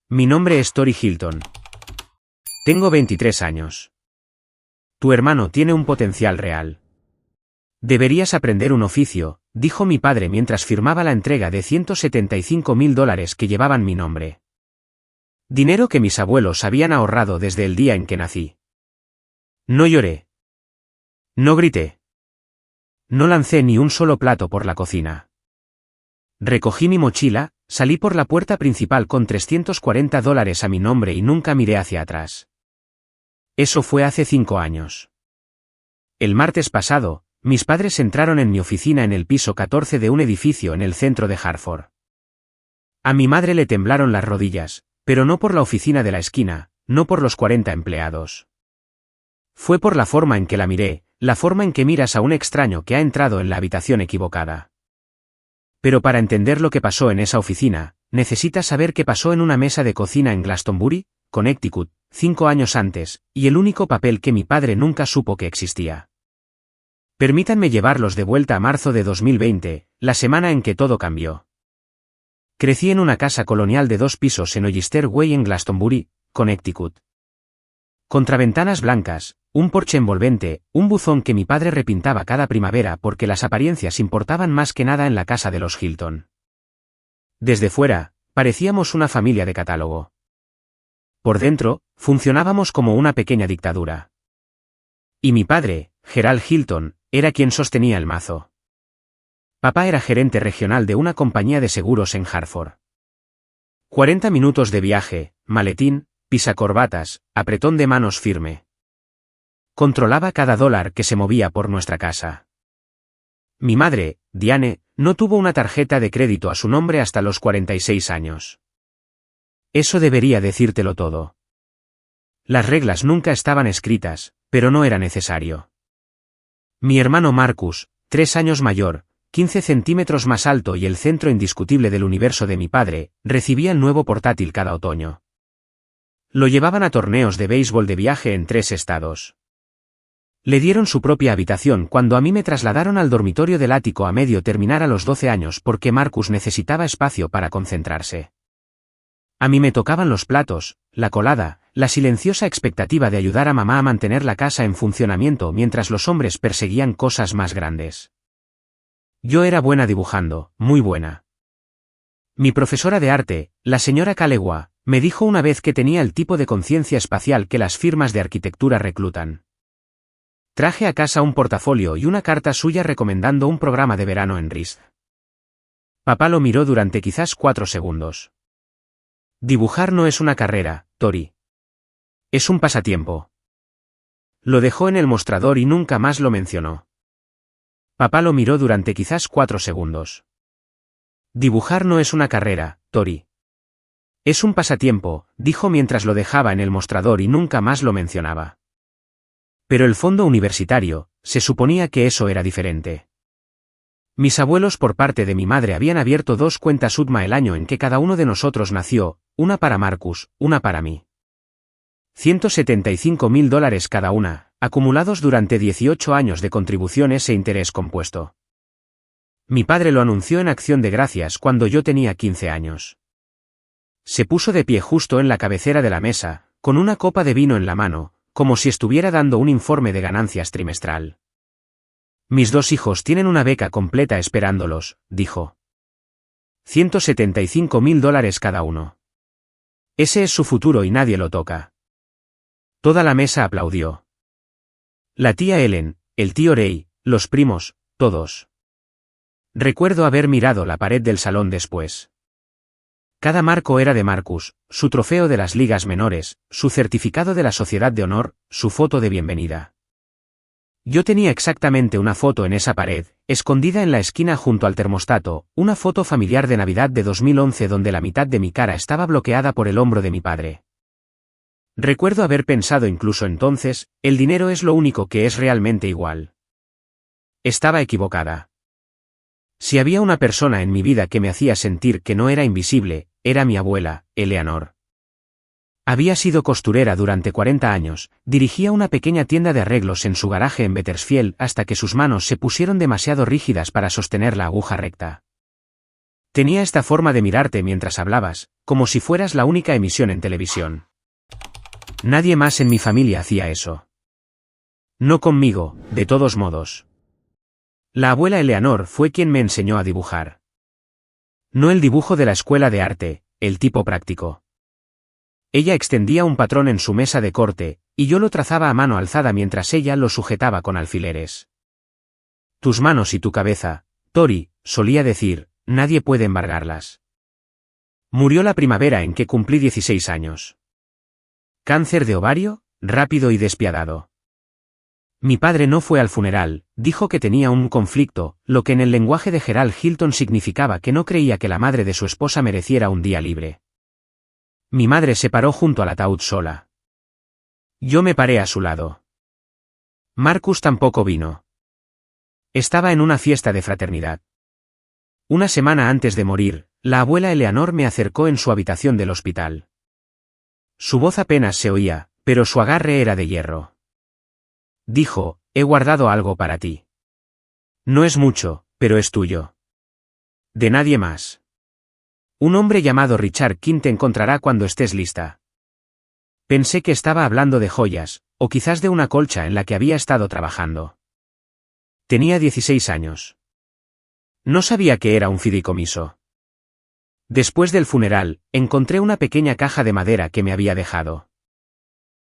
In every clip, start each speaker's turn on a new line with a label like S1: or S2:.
S1: Mi nombre es Tori Hilton. Tengo 23 años. Tu hermano tiene un potencial real. Deberías aprender un oficio, dijo mi padre mientras firmaba la entrega de $175.000 que llevaban mi nombre. Dinero que mis abuelos habían ahorrado desde el día en que nací. No lloré. No grité. No lancé ni un solo plato por la cocina. Recogí mi mochila, salí por la puerta principal con $340 a mi nombre y nunca miré hacia atrás. Eso fue hace 5 años. El martes pasado, mis padres entraron en mi oficina en el piso 14 de un edificio en el centro de Hartford. A mi madre le temblaron las rodillas, pero no por la oficina de la esquina, no por los 40 empleados. Fue por la forma en que la miré, la forma en que miras a un extraño que ha entrado en la habitación equivocada. Pero para entender lo que pasó en esa oficina, necesitas saber qué pasó en una mesa de cocina en Glastonbury, Connecticut, 5 años antes, y el único papel que mi padre nunca supo que existía. Permítanme llevarlos de vuelta a marzo de 2020, la semana en que todo cambió. Crecí en una casa colonial de 2 pisos en Oyster Way en Glastonbury, Connecticut. Contraventanas blancas, un porche envolvente, un buzón que mi padre repintaba cada primavera porque las apariencias importaban más que nada en la casa de los Hilton. Desde fuera, parecíamos una familia de catálogo. Por dentro, funcionábamos como una pequeña dictadura. Y mi padre, Gerald Hilton, era quien sostenía el mazo. Papá era gerente regional de una compañía de seguros en Hartford. 40 minutos de viaje, maletín, pisacorbatas, apretón de manos firme. Controlaba cada dólar que se movía por nuestra casa. Mi madre, Diane, no tuvo una tarjeta de crédito a su nombre hasta los 46 años. Eso debería decírtelo todo. Las reglas nunca estaban escritas, pero no era necesario. Mi hermano Marcus, 3 años mayor, 15 centímetros más alto y el centro indiscutible del universo de mi padre, recibía el nuevo portátil cada otoño. Lo llevaban a torneos de béisbol de viaje en 3 estados. Le dieron su propia habitación cuando a mí me trasladaron al dormitorio del ático a medio terminar a los 12 años porque Marcus necesitaba espacio para concentrarse. A mí me tocaban los platos, la colada, la silenciosa expectativa de ayudar a mamá a mantener la casa en funcionamiento mientras los hombres perseguían cosas más grandes. Yo era buena dibujando, muy buena. Mi profesora de arte, la señora Calewa, me dijo una vez que tenía el tipo de conciencia espacial que las firmas de arquitectura reclutan. Traje a casa un portafolio y una carta suya recomendando un programa de verano en RIS. Papá lo miró durante quizás 4 segundos. Dibujar no es una carrera, Tori. Es un pasatiempo. Lo dejó en el mostrador y nunca más lo mencionó. Papá lo miró durante quizás 4 segundos. Dibujar no es una carrera, Tori. Es un pasatiempo, dijo mientras lo dejaba en el mostrador y nunca más lo mencionaba. Pero el fondo universitario, se suponía que eso era diferente. Mis abuelos por parte de mi madre habían abierto 2 cuentas UTMA el año en que cada uno de nosotros nació, una para Marcus, una para mí. $175.000 cada una, acumulados durante 18 años de contribuciones e interés compuesto. Mi padre lo anunció en Acción de Gracias cuando yo tenía 15 años. Se puso de pie justo en la cabecera de la mesa, con una copa de vino en la mano, como si estuviera dando un informe de ganancias trimestral. Mis 2 hijos tienen una beca completa esperándolos, dijo. $175.000 cada uno. Ese es su futuro y nadie lo toca. Toda la mesa aplaudió. La tía Ellen, el tío Ray, los primos, todos. Recuerdo haber mirado la pared del salón después. Cada marco era de Marcus, su trofeo de las ligas menores, su certificado de la Sociedad de Honor, su foto de bienvenida. Yo tenía exactamente una foto en esa pared, escondida en la esquina junto al termostato, una foto familiar de Navidad de 2011 donde la mitad de mi cara estaba bloqueada por el hombro de mi padre. Recuerdo haber pensado incluso entonces, el dinero es lo único que es realmente igual. Estaba equivocada. Si había una persona en mi vida que me hacía sentir que no era invisible, era mi abuela, Eleanor. Había sido costurera durante 40 años, dirigía una pequeña tienda de arreglos en su garaje en Bakersfield hasta que sus manos se pusieron demasiado rígidas para sostener la aguja recta. Tenía esta forma de mirarte mientras hablabas, como si fueras la única emisión en televisión. Nadie más en mi familia hacía eso. No conmigo, de todos modos. La abuela Eleanor fue quien me enseñó a dibujar. No el dibujo de la escuela de arte, el tipo práctico. Ella extendía un patrón en su mesa de corte, y yo lo trazaba a mano alzada mientras ella lo sujetaba con alfileres. Tus manos y tu cabeza, Tori, solía decir, nadie puede embargarlas. Murió la primavera en que cumplí 16 años. Cáncer de ovario, rápido y despiadado. Mi padre no fue al funeral, dijo que tenía un conflicto, lo que en el lenguaje de Gerald Hilton significaba que no creía que la madre de su esposa mereciera un día libre. Mi madre se paró junto al ataúd sola. Yo me paré a su lado. Marcus tampoco vino. Estaba en una fiesta de fraternidad. Una semana antes de morir, la abuela Eleanor me acercó en su habitación del hospital. Su voz apenas se oía, pero su agarre era de hierro. Dijo, he guardado algo para ti. No es mucho, pero es tuyo. De nadie más. Un hombre llamado Richard King te encontrará cuando estés lista. Pensé que estaba hablando de joyas, o quizás de una colcha en la que había estado trabajando. Tenía 16 años. No sabía que era un fideicomiso. Después del funeral, encontré una pequeña caja de madera que me había dejado.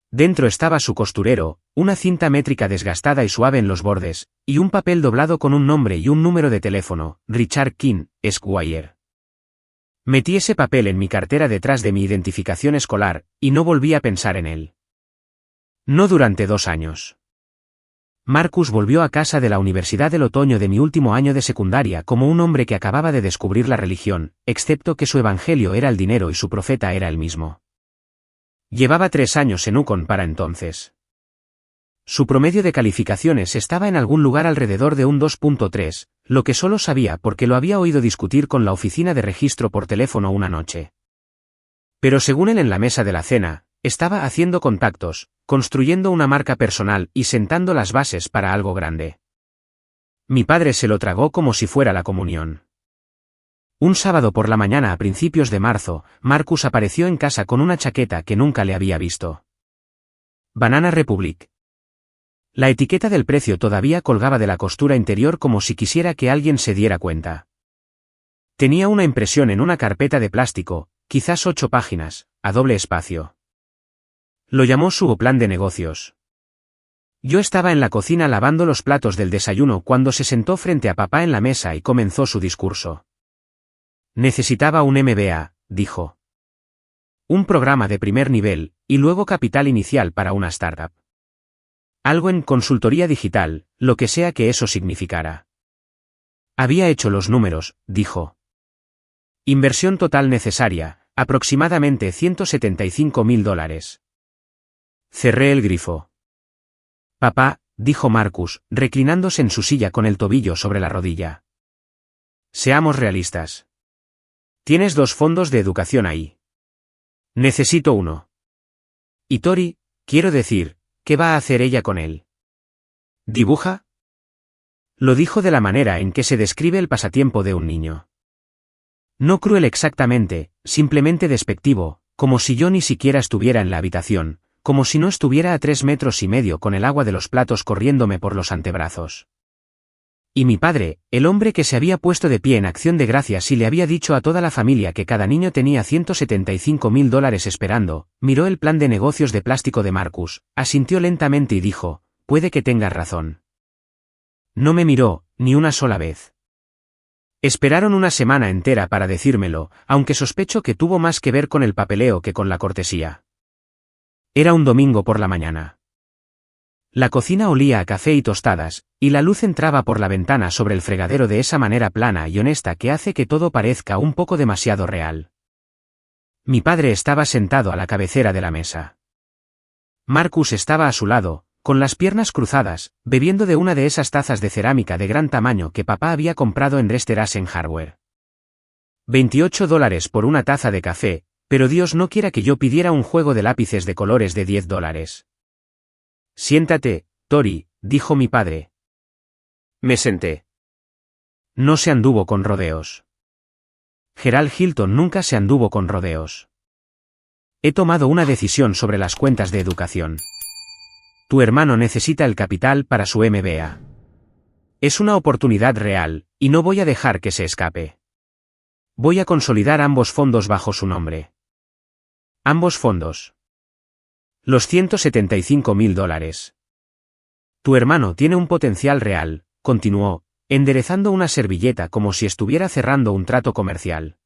S1: Dentro estaba su costurero, una cinta métrica desgastada y suave en los bordes, y un papel doblado con un nombre y un número de teléfono, Richard King, Esquire. Metí ese papel en mi cartera detrás de mi identificación escolar, y no volví a pensar en él. No durante 2 años. Marcus volvió a casa de la universidad del otoño de mi último año de secundaria como un hombre que acababa de descubrir la religión, excepto que su evangelio era el dinero y su profeta era el mismo. Llevaba 3 años en Yukon para entonces. Su promedio de calificaciones estaba en algún lugar alrededor de un 2.3, lo que solo sabía porque lo había oído discutir con la oficina de registro por teléfono una noche. Pero según él en la mesa de la cena, estaba haciendo contactos, construyendo una marca personal y sentando las bases para algo grande. Mi padre se lo tragó como si fuera la comunión. Un sábado por la mañana a principios de marzo, Marcus apareció en casa con una chaqueta que nunca le había visto. Banana Republic. La etiqueta del precio todavía colgaba de la costura interior como si quisiera que alguien se diera cuenta. Tenía una impresión en una carpeta de plástico, quizás 8 páginas, a doble espacio. Lo llamó su plan de negocios. Yo estaba en la cocina lavando los platos del desayuno cuando se sentó frente a papá en la mesa y comenzó su discurso. Necesitaba un MBA, dijo. Un programa de primer nivel, y luego capital inicial para una startup. Algo en consultoría digital, lo que sea que eso significara. Había hecho los números, dijo. Inversión total necesaria, aproximadamente $175.000. Cerré el grifo. Papá, dijo Marcus, reclinándose en su silla con el tobillo sobre la rodilla. Seamos realistas. Tienes 2 fondos de educación ahí. Necesito uno. Y Tori, quiero decir, ¿qué va a hacer ella con él? ¿Dibuja? Lo dijo de la manera en que se describe el pasatiempo de un niño. No cruel exactamente, simplemente despectivo, como si yo ni siquiera estuviera en la habitación, como si no estuviera a 3,5 metros con el agua de los platos corriéndome por los antebrazos. Y mi padre, el hombre que se había puesto de pie en acción de gracias y le había dicho a toda la familia que cada niño tenía $175.000 esperando, miró el plan de negocios de plástico de Marcus, asintió lentamente y dijo, puede que tengas razón. No me miró, ni una sola vez. Esperaron una semana entera para decírmelo, aunque sospecho que tuvo más que ver con el papeleo que con la cortesía. Era un domingo por la mañana. La cocina olía a café y tostadas, y la luz entraba por la ventana sobre el fregadero de esa manera plana y honesta que hace que todo parezca un poco demasiado real. Mi padre estaba sentado a la cabecera de la mesa. Marcus estaba a su lado, con las piernas cruzadas, bebiendo de una de esas tazas de cerámica de gran tamaño que papá había comprado en Resterasen Hardware. $28 por una taza de café, pero Dios no quiera que yo pidiera un juego de lápices de colores de $10. Siéntate, Tori, dijo mi padre. Me senté. No se anduvo con rodeos. Gerald Hilton nunca se anduvo con rodeos. He tomado una decisión sobre las cuentas de educación. Tu hermano necesita el capital para su MBA. Es una oportunidad real, y no voy a dejar que se escape. Voy a consolidar ambos fondos bajo su nombre. Ambos fondos. Los $175.000. Tu hermano tiene un potencial real, continuó, enderezando una servilleta como si estuviera cerrando un trato comercial.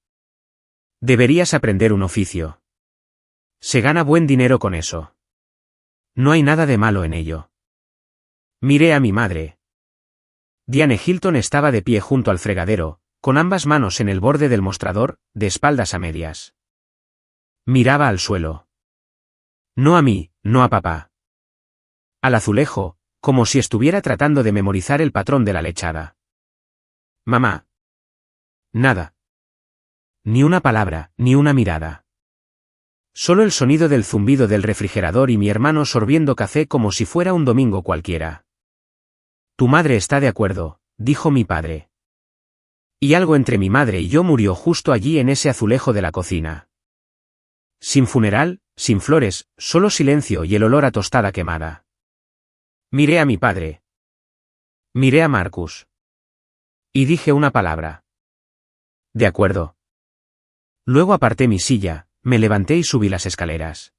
S1: Deberías aprender un oficio. Se gana buen dinero con eso. No hay nada de malo en ello. Miré a mi madre. Diane Hilton estaba de pie junto al fregadero, con ambas manos en el borde del mostrador, de espaldas a medias. Miraba al suelo. No a mí, no a papá. Al azulejo, como si estuviera tratando de memorizar el patrón de la lechada. Mamá. Nada. Ni una palabra, ni una mirada. Solo el sonido del zumbido del refrigerador y mi hermano sorbiendo café como si fuera un domingo cualquiera. Tu madre está de acuerdo, dijo mi padre. Y algo entre mi madre y yo murió justo allí en ese azulejo de la cocina. Sin funeral, sin flores, solo silencio y el olor a tostada quemada. Miré a mi padre. Miré a Marcus. Y dije una palabra. De acuerdo. Luego aparté mi silla, me levanté y subí las escaleras.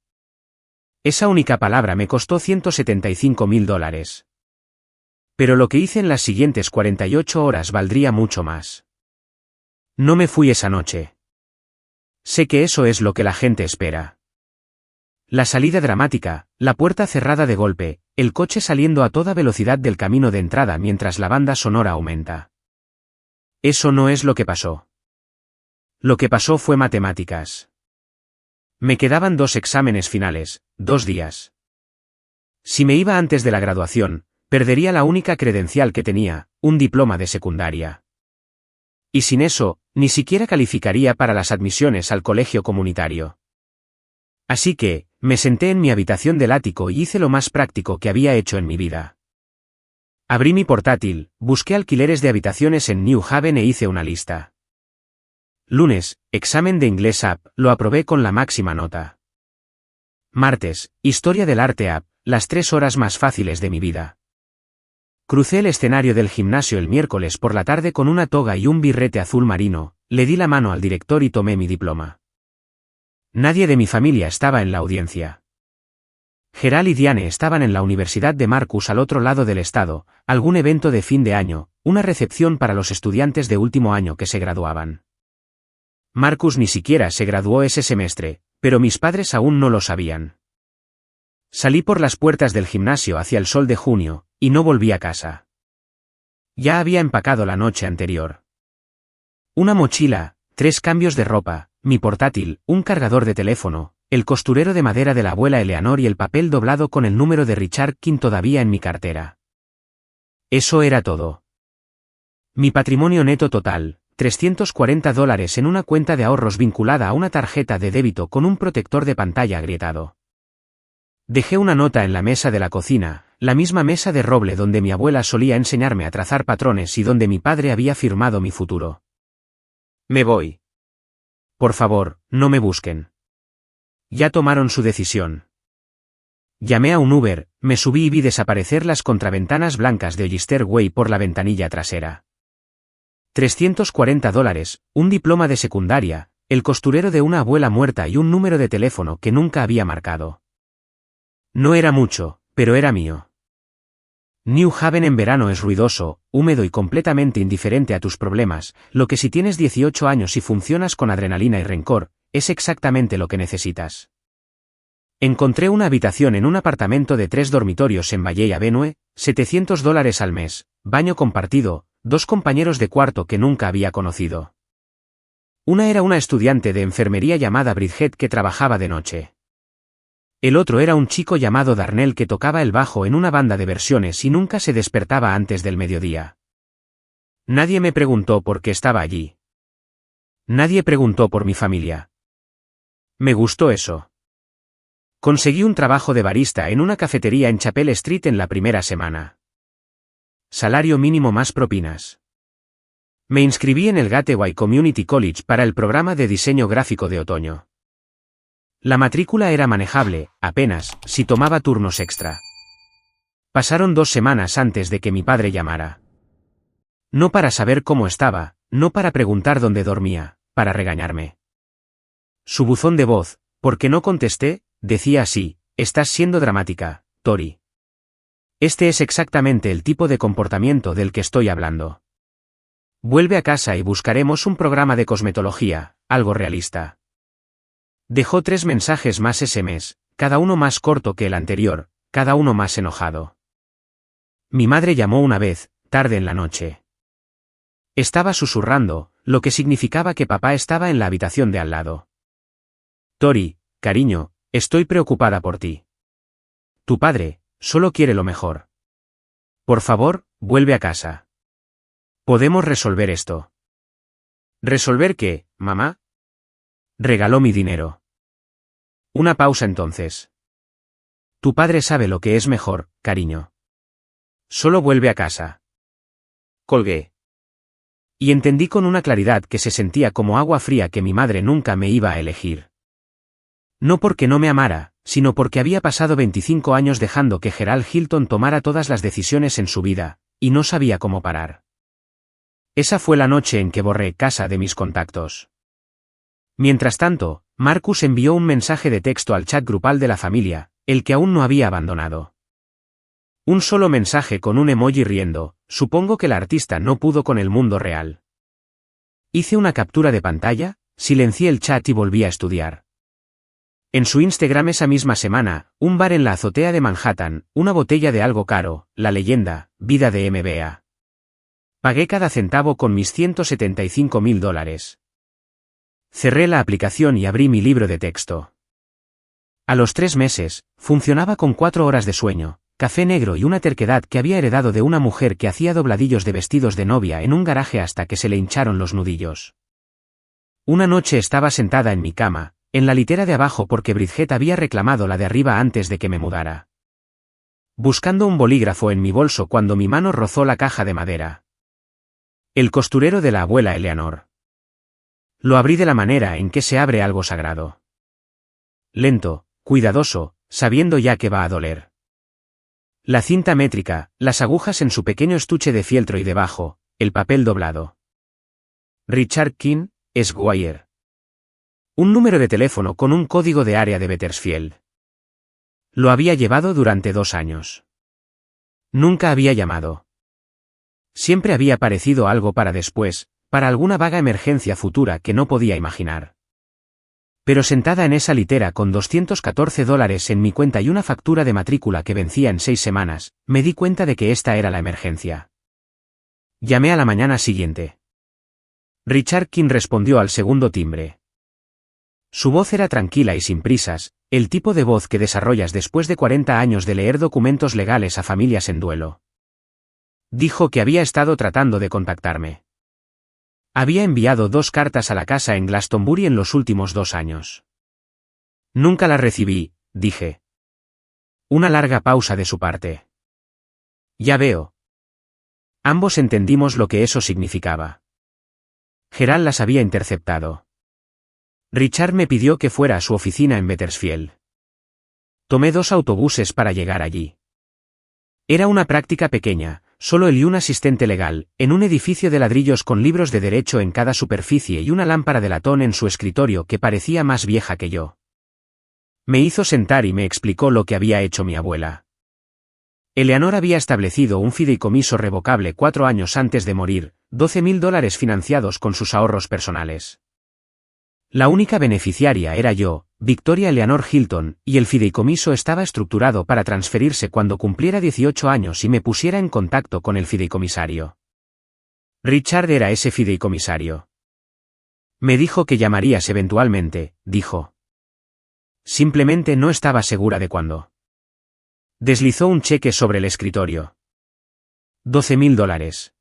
S1: Esa única palabra me costó $175.000. Pero lo que hice en las siguientes 48 horas valdría mucho más. No me fui esa noche. Sé que eso es lo que la gente espera. La salida dramática, la puerta cerrada de golpe, el coche saliendo a toda velocidad del camino de entrada mientras la banda sonora aumenta. Eso no es lo que pasó. Lo que pasó fue matemáticas. Me quedaban 2 exámenes finales, 2 días. Si me iba antes de la graduación, perdería la única credencial que tenía, un diploma de secundaria. Y sin eso, ni siquiera calificaría para las admisiones al colegio comunitario. Así que, me senté en mi habitación del ático y hice lo más práctico que había hecho en mi vida. Abrí mi portátil, busqué alquileres de habitaciones en New Haven e hice una lista. Lunes, examen de inglés AP, lo aprobé con la máxima nota. Martes, historia del arte AP, las 3 horas más fáciles de mi vida. Crucé el escenario del gimnasio el miércoles por la tarde con una toga y un birrete azul marino, le di la mano al director y tomé mi diploma. Nadie de mi familia estaba en la audiencia. Gerald y Diane estaban en la Universidad de Marcus al otro lado del estado, algún evento de fin de año, una recepción para los estudiantes de último año que se graduaban. Marcus ni siquiera se graduó ese semestre, pero mis padres aún no lo sabían. Salí por las puertas del gimnasio hacia el sol de junio, y no volví a casa. Ya había empacado la noche anterior. Una mochila, 3 cambios de ropa, mi portátil, un cargador de teléfono, el costurero de madera de la abuela Eleanor y el papel doblado con el número de Richard King todavía en mi cartera. Eso era todo. Mi patrimonio neto total, $340 en una cuenta de ahorros vinculada a una tarjeta de débito con un protector de pantalla agrietado. Dejé una nota en la mesa de la cocina, la misma mesa de roble donde mi abuela solía enseñarme a trazar patrones y donde mi padre había firmado mi futuro. Me voy. Por favor, no me busquen. Ya tomaron su decisión. Llamé a un Uber, me subí y vi desaparecer las contraventanas blancas de Hollister Way por la ventanilla trasera. $340, un diploma de secundaria, el costurero de una abuela muerta y un número de teléfono que nunca había marcado. No era mucho, pero era mío. New Haven en verano es ruidoso, húmedo y completamente indiferente a tus problemas, lo que si tienes 18 años y funcionas con adrenalina y rencor, es exactamente lo que necesitas. Encontré una habitación en un apartamento de 3 dormitorios en Valley Avenue, $700 al mes, baño compartido, 2 compañeros de cuarto que nunca había conocido. Una era una estudiante de enfermería llamada Bridget que trabajaba de noche. El otro era un chico llamado Darnell que tocaba el bajo en una banda de versiones y nunca se despertaba antes del mediodía. Nadie me preguntó por qué estaba allí. Nadie preguntó por mi familia. Me gustó eso. Conseguí un trabajo de barista en una cafetería en Chapel Street en la primera semana. Salario mínimo más propinas. Me inscribí en el Gateway Community College para el programa de diseño gráfico de otoño. La matrícula era manejable, apenas, si tomaba turnos extra. Pasaron 2 semanas antes de que mi padre llamara. No para saber cómo estaba, no para preguntar dónde dormía, para regañarme. Su buzón de voz, porque no contesté, decía así: estás siendo dramática, Tori. Este es exactamente el tipo de comportamiento del que estoy hablando. Vuelve a casa y buscaremos un programa de cosmetología, algo realista. Dejó 3 mensajes más ese mes, cada uno más corto que el anterior, cada uno más enojado. Mi madre llamó una vez, tarde en la noche. Estaba susurrando, lo que significaba que papá estaba en la habitación de al lado. Tori, cariño, estoy preocupada por ti. Tu padre solo quiere lo mejor. Por favor, vuelve a casa. Podemos resolver esto. ¿Resolver qué, mamá? Regaló mi dinero. Una pausa entonces. Tu padre sabe lo que es mejor, cariño. Solo vuelve a casa. Colgué. Y entendí con una claridad que se sentía como agua fría que mi madre nunca me iba a elegir. No porque no me amara, sino porque había pasado 25 años dejando que Gerald Hilton tomara todas las decisiones en su vida, y no sabía cómo parar. Esa fue la noche en que borré casa de mis contactos. Mientras tanto, Marcus envió un mensaje de texto al chat grupal de la familia, el que aún no había abandonado. Un solo mensaje con un emoji riendo, supongo que la artista no pudo con el mundo real. Hice una captura de pantalla, silencié el chat y volví a estudiar. En su Instagram esa misma semana, un bar en la azotea de Manhattan, una botella de algo caro, la leyenda, vida de MBA. Pagué cada centavo con mis $175.000. Cerré la aplicación y abrí mi libro de texto. A los 3 meses, funcionaba con 4 horas de sueño, café negro y una terquedad que había heredado de una mujer que hacía dobladillos de vestidos de novia en un garaje hasta que se le hincharon los nudillos. Una noche estaba sentada en mi cama, en la litera de abajo porque Bridget había reclamado la de arriba antes de que me mudara. Buscando un bolígrafo en mi bolso cuando mi mano rozó la caja de madera. El costurero de la abuela Eleanor. Lo abrí de la manera en que se abre algo sagrado. Lento, cuidadoso, sabiendo ya que va a doler. La cinta métrica, las agujas en su pequeño estuche de fieltro y debajo, el papel doblado. Richard King, Esquire. Un número de teléfono con un código de área de Bakersfield. Lo había llevado durante 2 años. Nunca había llamado. Siempre había parecido algo para después, para alguna vaga emergencia futura que no podía imaginar. Pero sentada en esa litera con $214 en mi cuenta y una factura de matrícula que vencía en 6 semanas, me di cuenta de que esta era la emergencia. Llamé a la mañana siguiente. Richard King respondió al segundo timbre. Su voz era tranquila y sin prisas, el tipo de voz que desarrollas después de 40 años de leer documentos legales a familias en duelo. Dijo que había estado tratando de contactarme. Había enviado 2 cartas a la casa en Glastonbury en los últimos 2 años. Nunca las recibí, dije. Una larga pausa de su parte. Ya veo. Ambos entendimos lo que eso significaba. Gerald las había interceptado. Richard me pidió que fuera a su oficina en Bakersfield. Tomé 2 autobuses para llegar allí. Era una práctica pequeña, solo él y un asistente legal, en un edificio de ladrillos con libros de derecho en cada superficie y una lámpara de latón en su escritorio que parecía más vieja que yo. Me hizo sentar y me explicó lo que había hecho mi abuela. Eleanor había establecido un fideicomiso revocable 4 años antes de morir, $12.000 financiados con sus ahorros personales. La única beneficiaria era yo, Victoria Eleanor Hilton, y el fideicomiso estaba estructurado para transferirse cuando cumpliera 18 años y me pusiera en contacto con el fideicomisario. Richard era ese fideicomisario. Me dijo que llamarías eventualmente, dijo. Simplemente no estaba segura de cuándo. Deslizó un cheque sobre el escritorio. $12.000.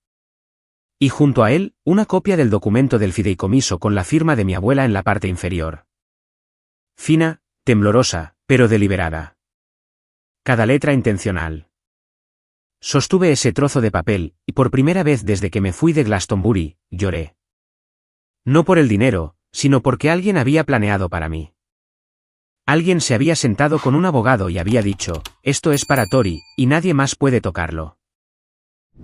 S1: Y junto a él, una copia del documento del fideicomiso con la firma de mi abuela en la parte inferior. Fina, temblorosa, pero deliberada. Cada letra intencional. Sostuve ese trozo de papel, y por primera vez desde que me fui de Glastonbury, lloré. No por el dinero, sino porque alguien había planeado para mí. Alguien se había sentado con un abogado y había dicho, esto es para Tori, y nadie más puede tocarlo.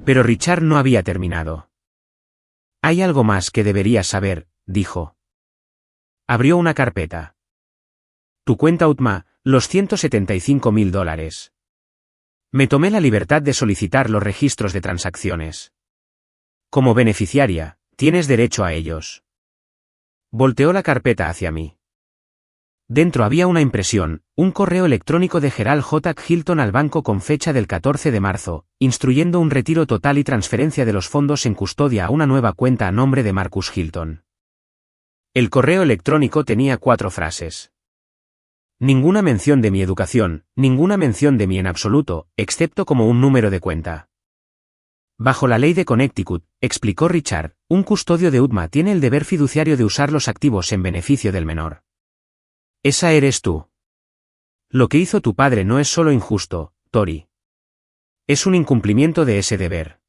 S1: Pero Richard no había terminado. Hay algo más que deberías saber, dijo. Abrió una carpeta. Tu cuenta UTMA, los $175.000. Me tomé la libertad de solicitar los registros de transacciones. Como beneficiaria, tienes derecho a ellos. Volteó la carpeta hacia mí. Dentro había una impresión, un correo electrónico de Gerald J. Hilton al banco con fecha del 14 de marzo, instruyendo un retiro total y transferencia de los fondos en custodia a una nueva cuenta a nombre de Marcus Hilton. El correo electrónico tenía 4 frases. Ninguna mención de mi educación, ninguna mención de mí en absoluto, excepto como un número de cuenta. Bajo la ley de Connecticut, explicó Richard, un custodio de UTMA tiene el deber fiduciario de usar los activos en beneficio del menor. Esa eres tú. Lo que hizo tu padre no es solo injusto, Tori. Es un incumplimiento de ese deber.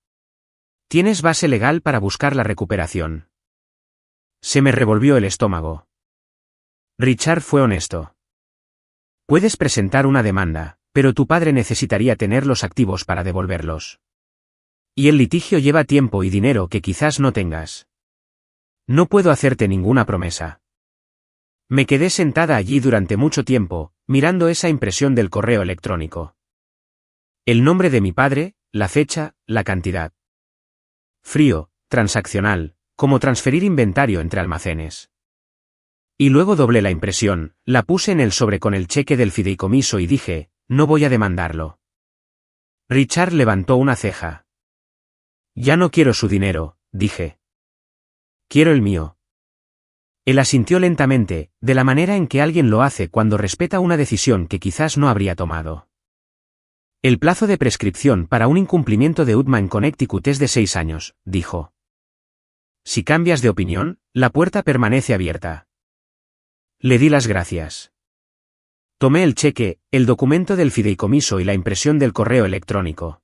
S1: Tienes base legal para buscar la recuperación. Se me revolvió el estómago. Richard fue honesto. Puedes presentar una demanda, pero tu padre necesitaría tener los activos para devolverlos. Y el litigio lleva tiempo y dinero que quizás no tengas. No puedo hacerte ninguna promesa. Me quedé sentada allí durante mucho tiempo, mirando esa impresión del correo electrónico. El nombre de mi padre, la fecha, la cantidad. Frío, transaccional, como transferir inventario entre almacenes. Y luego doblé la impresión, la puse en el sobre con el cheque del fideicomiso y dije, no voy a demandarlo. Richard levantó una ceja. Ya no quiero su dinero, dije. Quiero el mío. Él asintió lentamente, de la manera en que alguien lo hace cuando respeta una decisión que quizás no habría tomado. El plazo de prescripción para un incumplimiento de UTMA en Connecticut es de 6 años, dijo. Si cambias de opinión, la puerta permanece abierta. Le di las gracias. Tomé el cheque, el documento del fideicomiso y la impresión del correo electrónico.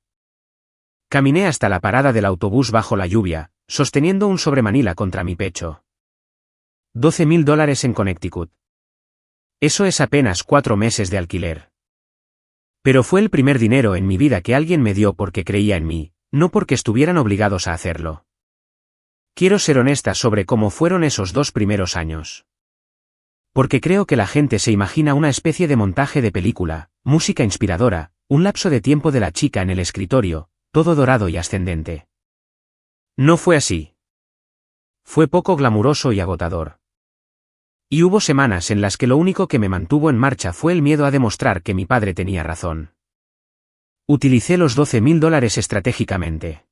S1: Caminé hasta la parada del autobús bajo la lluvia, sosteniendo un sobremanila contra mi pecho. $12.000 en Connecticut. Eso es apenas 4 meses de alquiler. Pero fue el primer dinero en mi vida que alguien me dio porque creía en mí, no porque estuvieran obligados a hacerlo. Quiero ser honesta sobre cómo fueron esos 2 primeros años. Porque creo que la gente se imagina una especie de montaje de película, música inspiradora, un lapso de tiempo de la chica en el escritorio, todo dorado y ascendente. No fue así. Fue poco glamuroso y agotador. Y hubo semanas en las que lo único que me mantuvo en marcha fue el miedo a demostrar que mi padre tenía razón. Utilicé los $12.000 estratégicamente.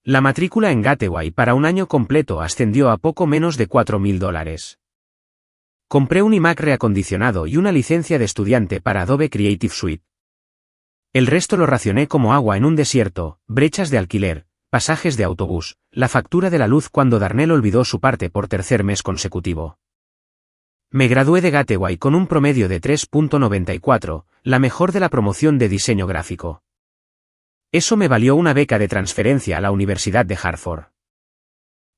S1: La matrícula en Gateway para un año completo ascendió a poco menos de $4.000. Compré un iMac reacondicionado y una licencia de estudiante para Adobe Creative Suite. El resto lo racioné como agua en un desierto, brechas de alquiler, pasajes de autobús, la factura de la luz cuando Darnell olvidó su parte por 3er mes consecutivo. Me gradué de Gateway con un promedio de 3.94, la mejor de la promoción de diseño gráfico. Eso me valió una beca de transferencia a la Universidad de Hartford.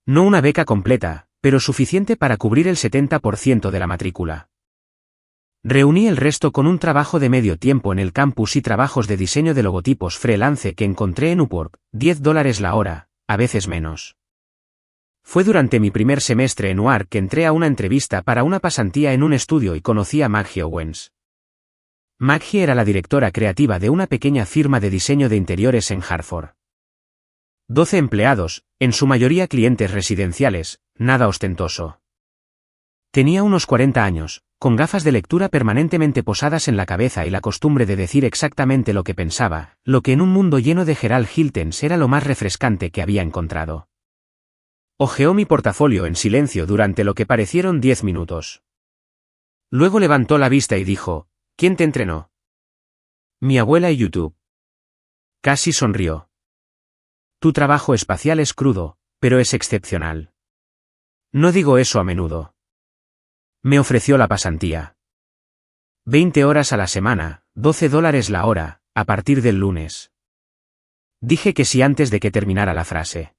S1: No una beca completa, pero suficiente para cubrir el 70% de la matrícula. Reuní el resto con un trabajo de medio tiempo en el campus y trabajos de diseño de logotipos freelance que encontré en Upwork, $10 la hora, a veces menos. Fue durante mi primer semestre en UARK que entré a una entrevista para una pasantía en un estudio y conocí a Maggie Owens. Maggie era la directora creativa de una pequeña firma de diseño de interiores en Hartford. 12 empleados, en su mayoría clientes residenciales, nada ostentoso. Tenía unos 40 años, con gafas de lectura permanentemente posadas en la cabeza y la costumbre de decir exactamente lo que pensaba, lo que en un mundo lleno de Gerald Hiltons era lo más refrescante que había encontrado. Hojeó mi portafolio en silencio durante lo que parecieron 10 minutos. Luego levantó la vista y dijo, ¿quién te entrenó? Mi abuela y YouTube. Casi sonrió. Tu trabajo espacial es crudo, pero es excepcional. No digo eso a menudo. Me ofreció la pasantía. 20 horas a la semana, $12 la hora, a partir del lunes. Dije que sí antes de que terminara la frase.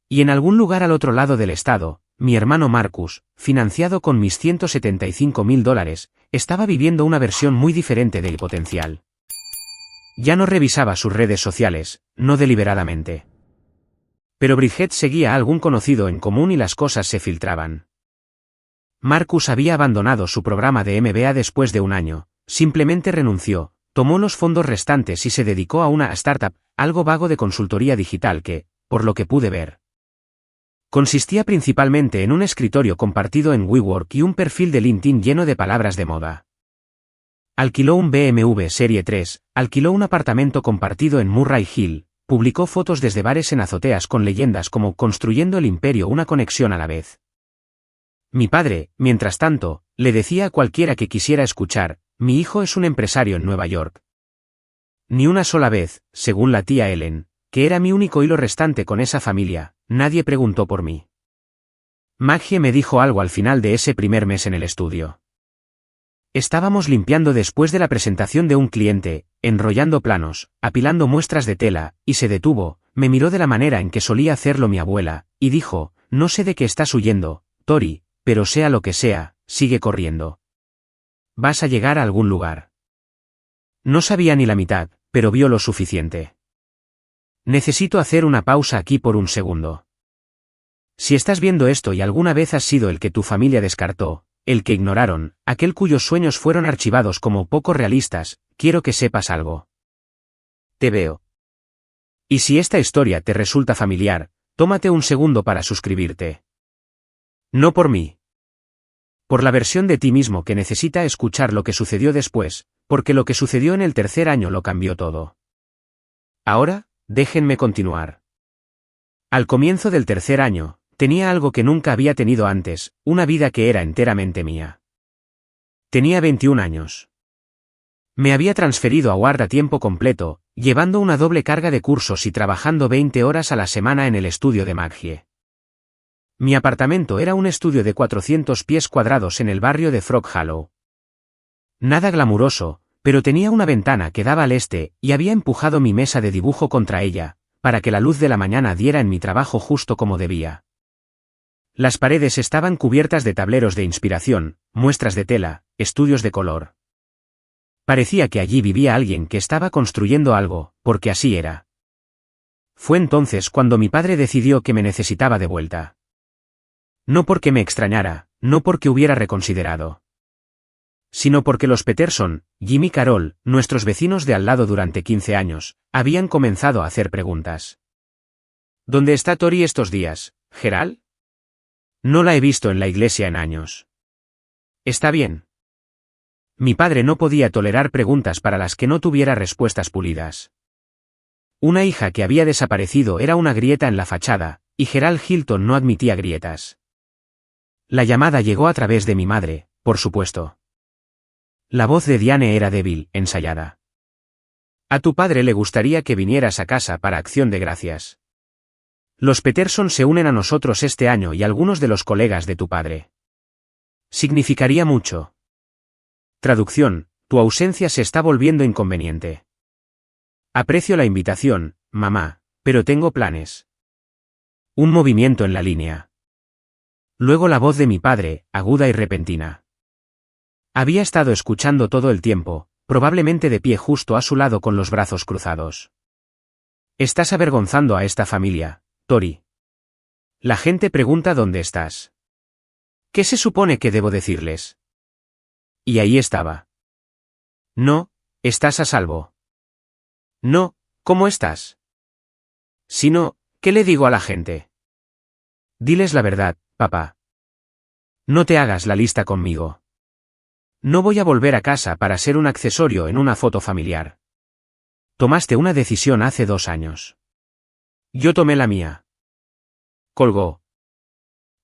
S1: Y en algún lugar al otro lado del estado, mi hermano Marcus, financiado con mis $175.000, estaba viviendo una versión muy diferente del potencial. Ya no revisaba sus redes sociales, no deliberadamente. Pero Bridget seguía a algún conocido en común y las cosas se filtraban. Marcus había abandonado su programa de MBA después de un año, simplemente renunció, tomó los fondos restantes y se dedicó a una startup, algo vago de consultoría digital que, por lo que pude ver, consistía principalmente en un escritorio compartido en WeWork y un perfil de LinkedIn lleno de palabras de moda. Alquiló un BMW Serie 3, alquiló un apartamento compartido en Murray Hill, publicó fotos desde bares en azoteas con leyendas como "Construyendo el imperio, una conexión a la vez". Mi padre, mientras tanto, le decía a cualquiera que quisiera escuchar: "Mi hijo es un empresario en Nueva York". Ni una sola vez, según la tía Ellen, que era mi único hilo restante con esa familia, nadie preguntó por mí. Maggie me dijo algo al final de ese primer mes en el estudio. Estábamos limpiando después de la presentación de un cliente, enrollando planos, apilando muestras de tela, y se detuvo, me miró de la manera en que solía hacerlo mi abuela, y dijo: "No sé de qué estás huyendo, Tori, pero sea lo que sea, sigue corriendo. Vas a llegar a algún lugar". No sabía ni la mitad, pero vio lo suficiente. Necesito hacer una pausa aquí por un segundo. Si estás viendo esto y alguna vez has sido el que tu familia descartó, el que ignoraron, aquel cuyos sueños fueron archivados como poco realistas, quiero que sepas algo. Te veo. Y si esta historia te resulta familiar, tómate un segundo para suscribirte. No por mí. Por la versión de ti mismo que necesita escuchar lo que sucedió después, porque lo que sucedió en el tercer año lo cambió todo. Ahora, déjenme continuar. Al comienzo del tercer año, tenía algo que nunca había tenido antes, una vida que era enteramente mía. Tenía 21 años. Me había transferido a Ward a tiempo completo, llevando una doble carga de cursos y trabajando 20 horas a la semana en el estudio de Maggie. Mi apartamento era un estudio de 400 pies cuadrados en el barrio de Frog Hollow. Nada glamuroso, pero tenía una ventana que daba al este, y había empujado mi mesa de dibujo contra ella, para que la luz de la mañana diera en mi trabajo justo como debía. Las paredes estaban cubiertas de tableros de inspiración, muestras de tela, estudios de color. Parecía que allí vivía alguien que estaba construyendo algo, porque así era. Fue entonces cuando mi padre decidió que me necesitaba de vuelta. No porque me extrañara, no porque hubiera reconsiderado. Sino porque los Peterson, Jim y Carol, nuestros vecinos de al lado durante 15 años, habían comenzado a hacer preguntas. ¿Dónde está Tori estos días, Gerald? No la he visto en la iglesia en años. ¿Está bien? Mi padre no podía tolerar preguntas para las que no tuviera respuestas pulidas. Una hija que había desaparecido era una grieta en la fachada, y Gerald Hilton no admitía grietas. La llamada llegó a través de mi madre, por supuesto. La voz de Diane era débil, ensayada. A tu padre le gustaría que vinieras a casa para Acción de Gracias. Los Peterson se unen a nosotros este año y algunos de los colegas de tu padre. Significaría mucho. Traducción: tu ausencia se está volviendo inconveniente. Aprecio la invitación, mamá, pero tengo planes. Un movimiento en la línea. Luego la voz de mi padre, aguda y repentina. Había estado escuchando todo el tiempo, probablemente de pie justo a su lado con los brazos cruzados. Estás avergonzando a esta familia, Tori. La gente pregunta dónde estás. ¿Qué se supone que debo decirles? Y ahí estaba. No, estás a salvo. No, ¿cómo estás? Si no, ¿qué le digo a la gente? Diles la verdad, papá. No te hagas la lista conmigo. No voy a volver a casa para ser un accesorio en una foto familiar. Tomaste una decisión hace 2 años. Yo tomé la mía. Colgó.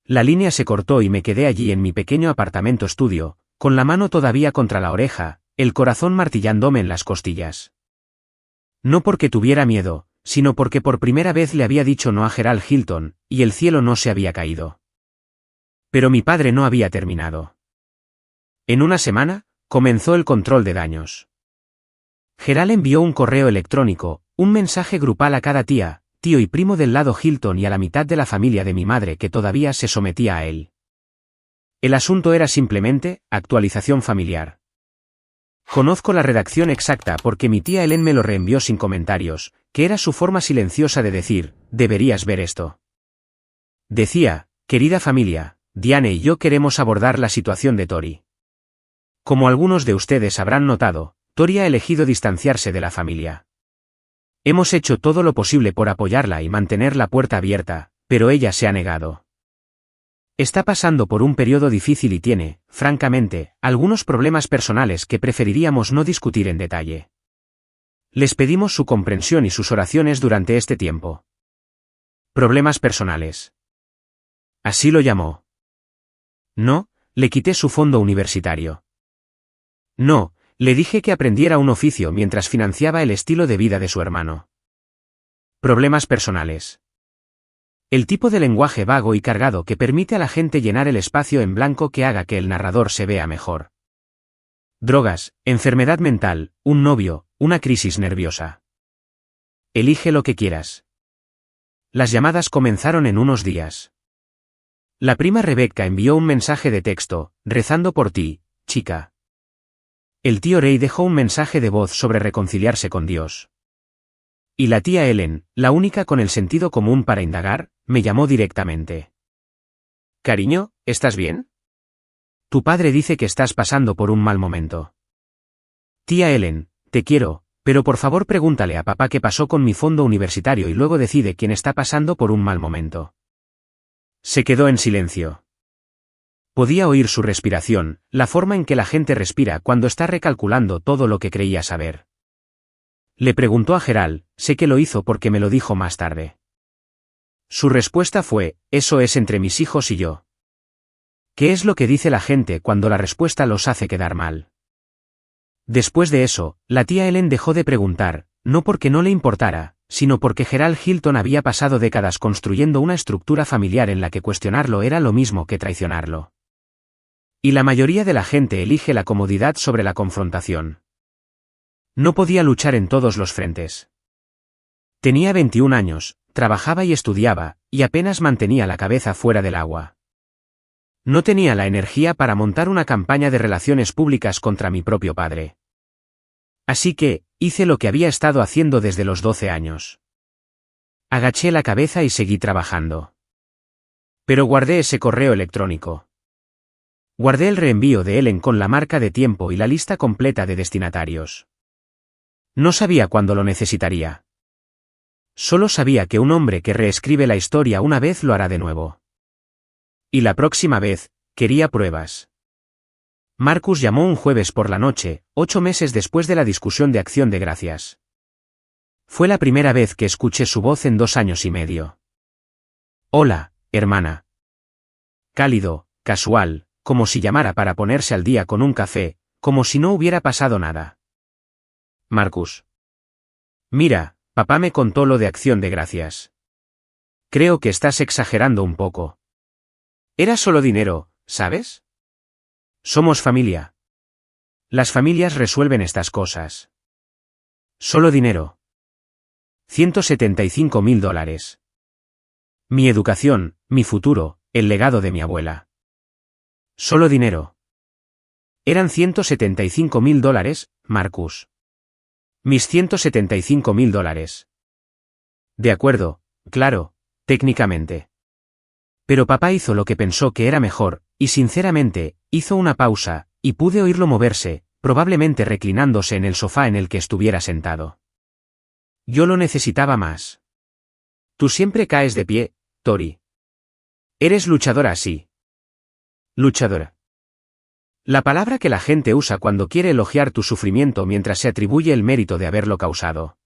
S1: La línea se cortó y me quedé allí en mi pequeño apartamento estudio, con la mano todavía contra la oreja, el corazón martillándome en las costillas. No porque tuviera miedo, sino porque por primera vez le había dicho no a Gerald Hilton, y el cielo no se había caído. Pero mi padre no había terminado. En una semana, comenzó el control de daños. Gerald envió un correo electrónico, Un mensaje grupal a cada tía, tío y primo del lado Hilton y a la mitad de la familia de mi madre que todavía se sometía a él. El asunto era simplemente, actualización familiar. Conozco la redacción exacta porque mi tía Helen me lo reenvió sin comentarios, que era su forma silenciosa de decir, deberías ver esto. Decía, querida familia, Diane y yo queremos abordar la situación de Tori. Como algunos de ustedes habrán notado, Tori ha elegido distanciarse de la familia. Hemos hecho todo lo posible por apoyarla y mantener la puerta abierta, pero ella se ha negado. Está pasando por un periodo difícil y tiene, francamente, algunos problemas personales que preferiríamos no discutir en detalle. Les pedimos su comprensión y sus oraciones durante este tiempo. Problemas personales. Así lo llamó. No, le quité su fondo universitario. No, le dije que aprendiera un oficio mientras financiaba el estilo de vida de su hermano. Problemas personales. El tipo de lenguaje vago y cargado que permite a la gente llenar el espacio en blanco que haga que el narrador se vea mejor. Drogas, enfermedad mental, un novio, una crisis nerviosa. Elige lo que quieras. Las llamadas comenzaron en unos días. La prima Rebecca envió un mensaje de texto, rezando por ti, chica. El tío Ray dejó un mensaje de voz sobre reconciliarse con Dios. Y la tía Helen, la única con el sentido común para indagar, me llamó directamente. Cariño, ¿estás bien? Tu padre dice que estás pasando por un mal momento. Tía Helen, te quiero, pero por favor pregúntale a papá qué pasó con mi fondo universitario y luego decide quién está pasando por un mal momento. Se quedó en silencio. Podía oír su respiración, la forma en que la gente respira cuando está recalculando todo lo que creía saber. Le preguntó a Gerald, sé que lo hizo porque me lo dijo más tarde. Su respuesta fue, eso es entre mis hijos y yo. ¿Qué es lo que dice la gente cuando la respuesta los hace quedar mal? Después de eso, la tía Helen dejó de preguntar, no porque no le importara, sino porque Gerald Hilton había pasado décadas construyendo una estructura familiar en la que cuestionarlo era lo mismo que traicionarlo. Y la mayoría de la gente elige la comodidad sobre la confrontación. No podía luchar en todos los frentes. Tenía 21 años, trabajaba y estudiaba, y apenas mantenía la cabeza fuera del agua. No tenía la energía para montar una campaña de relaciones públicas contra mi propio padre. Así que, hice lo que había estado haciendo desde los 12 años. Agaché la cabeza y seguí trabajando. Pero guardé ese correo electrónico. Guardé el reenvío de Helen con la marca de tiempo y la lista completa de destinatarios. No sabía cuándo lo necesitaría. Solo sabía que un hombre que reescribe la historia una vez lo hará de nuevo. Y la próxima vez, quería pruebas. Marcus llamó un jueves por la noche, 8 meses después de la discusión de Acción de Gracias. Fue la primera vez que escuché su voz en 2 años y medio. Hola, hermana. Cálido, casual, como si llamara para ponerse al día con un café, como si no hubiera pasado nada. Marcus. Mira, papá me contó lo de Acción de Gracias. Creo que estás exagerando un poco. Era solo dinero, ¿sabes? Somos familia. Las familias resuelven estas cosas. Solo dinero. $175.000. Mi educación, mi futuro, el legado de mi abuela. Solo dinero. Eran $175.000, Marcus. Mis $175.000. De acuerdo, claro, técnicamente. Pero papá hizo lo que pensó que era mejor, y sinceramente, hizo una pausa, y pude oírlo moverse, probablemente reclinándose en el sofá en el que estuviera sentado. Yo lo necesitaba más. Tú siempre caes de pie, Tori. Eres luchadora, sí. Luchadora. La palabra que la gente usa cuando quiere elogiar tu sufrimiento mientras se atribuye el mérito de haberlo causado.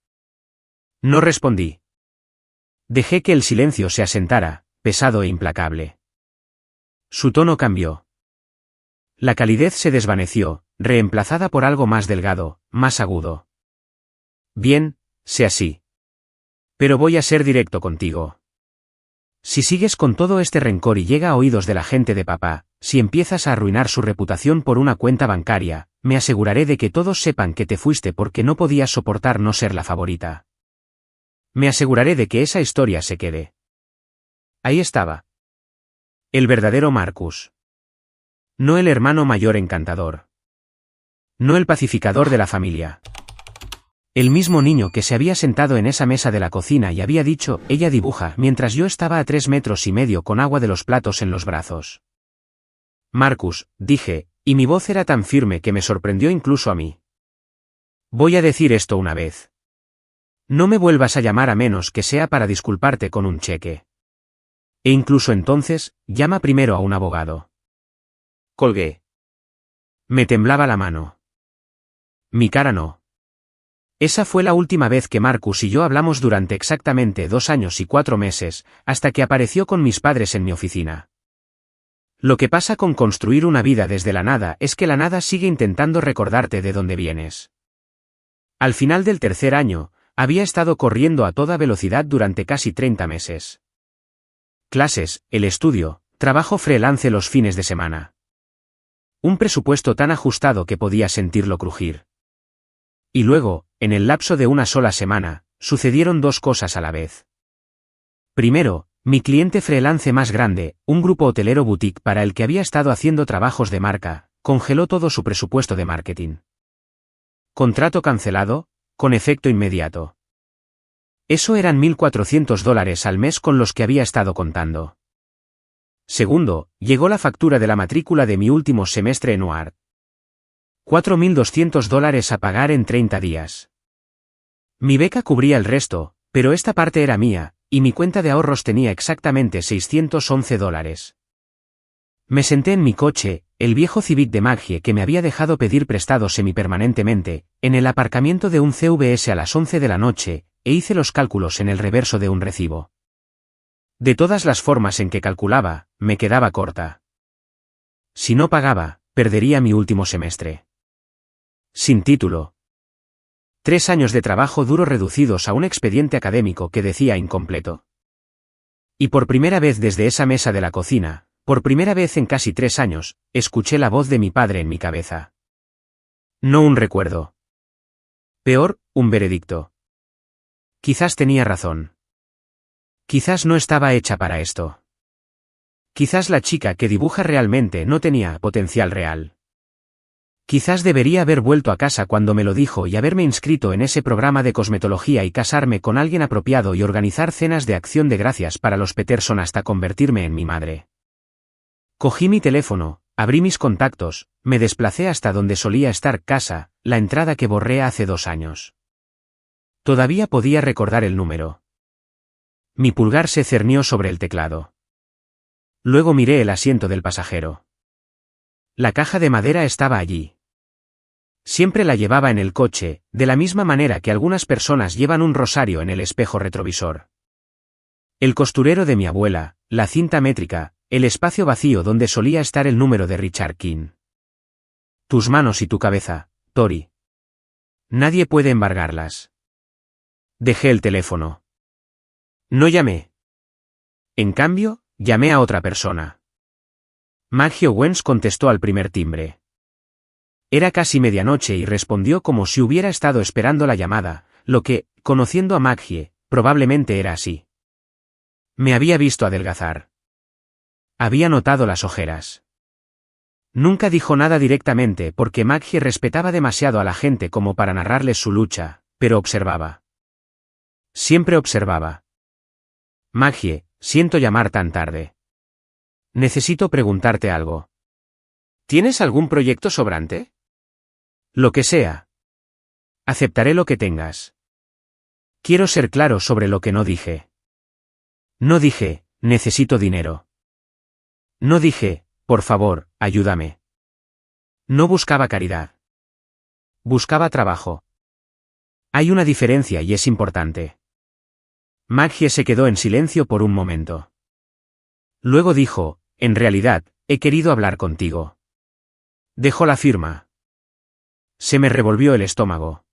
S1: No respondí. Dejé que el silencio se asentara, pesado e implacable. Su tono cambió. La calidez se desvaneció, reemplazada por algo más delgado, más agudo. Bien, sé así. Pero voy a ser directo contigo. Si sigues con todo este rencor y llega a oídos de la gente de papá, si empiezas a arruinar su reputación por una cuenta bancaria, me aseguraré de que todos sepan que te fuiste porque no podías soportar no ser la favorita. Me aseguraré de que esa historia se quede. Ahí estaba. El verdadero Marcus. No el hermano mayor encantador. No el pacificador de la familia. El mismo niño que se había sentado en esa mesa de la cocina y había dicho, ella dibuja, mientras yo estaba a 3,5 metros con agua de los platos en los brazos. Marcus, dije, y mi voz era tan firme que me sorprendió incluso a mí. Voy a decir esto una vez. No me vuelvas a llamar a menos que sea para disculparte con un cheque. E incluso entonces, llama primero a un abogado. Colgué. Me temblaba la mano. Mi cara no. Esa fue la última vez que Marcus y yo hablamos durante exactamente 2 años y 4 meses, hasta que apareció con mis padres en mi oficina. Lo que pasa con construir una vida desde la nada es que la nada sigue intentando recordarte de dónde vienes. Al final del 3er año, había estado corriendo a toda velocidad durante casi 30 meses. Clases, el estudio, trabajo freelance los fines de semana. Un presupuesto tan ajustado que podía sentirlo crujir. Y luego, en el lapso de una sola semana, sucedieron 2 cosas a la vez. Primero, mi cliente freelance más grande, un grupo hotelero boutique para el que había estado haciendo trabajos de marca, congeló todo su presupuesto de marketing. Contrato cancelado, con efecto inmediato. Eso eran $1,400 al mes con los que había estado contando. Segundo, llegó la factura de la matrícula de mi último semestre en UAR. $4,200 a pagar en 30 días. Mi beca cubría el resto, pero esta parte era mía, y mi cuenta de ahorros tenía exactamente $611. Me senté en mi coche, el viejo Civic de Maggie que me había dejado pedir prestado semipermanentemente, en el aparcamiento de un CVS a las 11 de la noche, e hice los cálculos en el reverso de un recibo. De todas las formas en que calculaba, me quedaba corta. Si no pagaba, perdería mi último semestre. Sin título. 3 años de trabajo duro reducidos a un expediente académico que decía incompleto. Y por primera vez desde esa mesa de la cocina, por primera vez en casi 3 años, escuché la voz de mi padre en mi cabeza. No un recuerdo. Peor, un veredicto. Quizás tenía razón. Quizás no estaba hecha para esto. Quizás la chica que dibuja realmente no tenía potencial real. Quizás debería haber vuelto a casa cuando me lo dijo y haberme inscrito en ese programa de cosmetología y casarme con alguien apropiado y organizar cenas de acción de gracias para los Peterson hasta convertirme en mi madre. Cogí mi teléfono, abrí mis contactos, me desplacé hasta donde solía estar casa, la entrada que borré hace 2 años. Todavía podía recordar el número. Mi pulgar se cernió sobre el teclado. Luego miré el asiento del pasajero. La caja de madera estaba allí. Siempre la llevaba en el coche, de la misma manera que algunas personas llevan un rosario en el espejo retrovisor. El costurero de mi abuela, la cinta métrica, el espacio vacío donde solía estar el número de Richard King. Tus manos y tu cabeza, Tori. Nadie puede embargarlas. Dejé el teléfono. No llamé. En cambio, llamé a otra persona. Maggie Owens contestó al primer timbre. Era casi medianoche y respondió como si hubiera estado esperando la llamada, lo que, conociendo a Maggie, probablemente era así. Me había visto adelgazar. Había notado las ojeras. Nunca dijo nada directamente porque Maggie respetaba demasiado a la gente como para narrarles su lucha, pero observaba. Siempre observaba. Maggie, siento llamar tan tarde. Necesito preguntarte algo. ¿Tienes algún proyecto sobrante? Lo que sea. Aceptaré lo que tengas. Quiero ser claro sobre lo que no dije. No dije, necesito dinero. No dije, por favor, ayúdame. No buscaba caridad. Buscaba trabajo. Hay una diferencia y es importante. Maggie se quedó en silencio por un momento. Luego dijo, en realidad, he querido hablar contigo. Dejó la firma. Se me revolvió el estómago.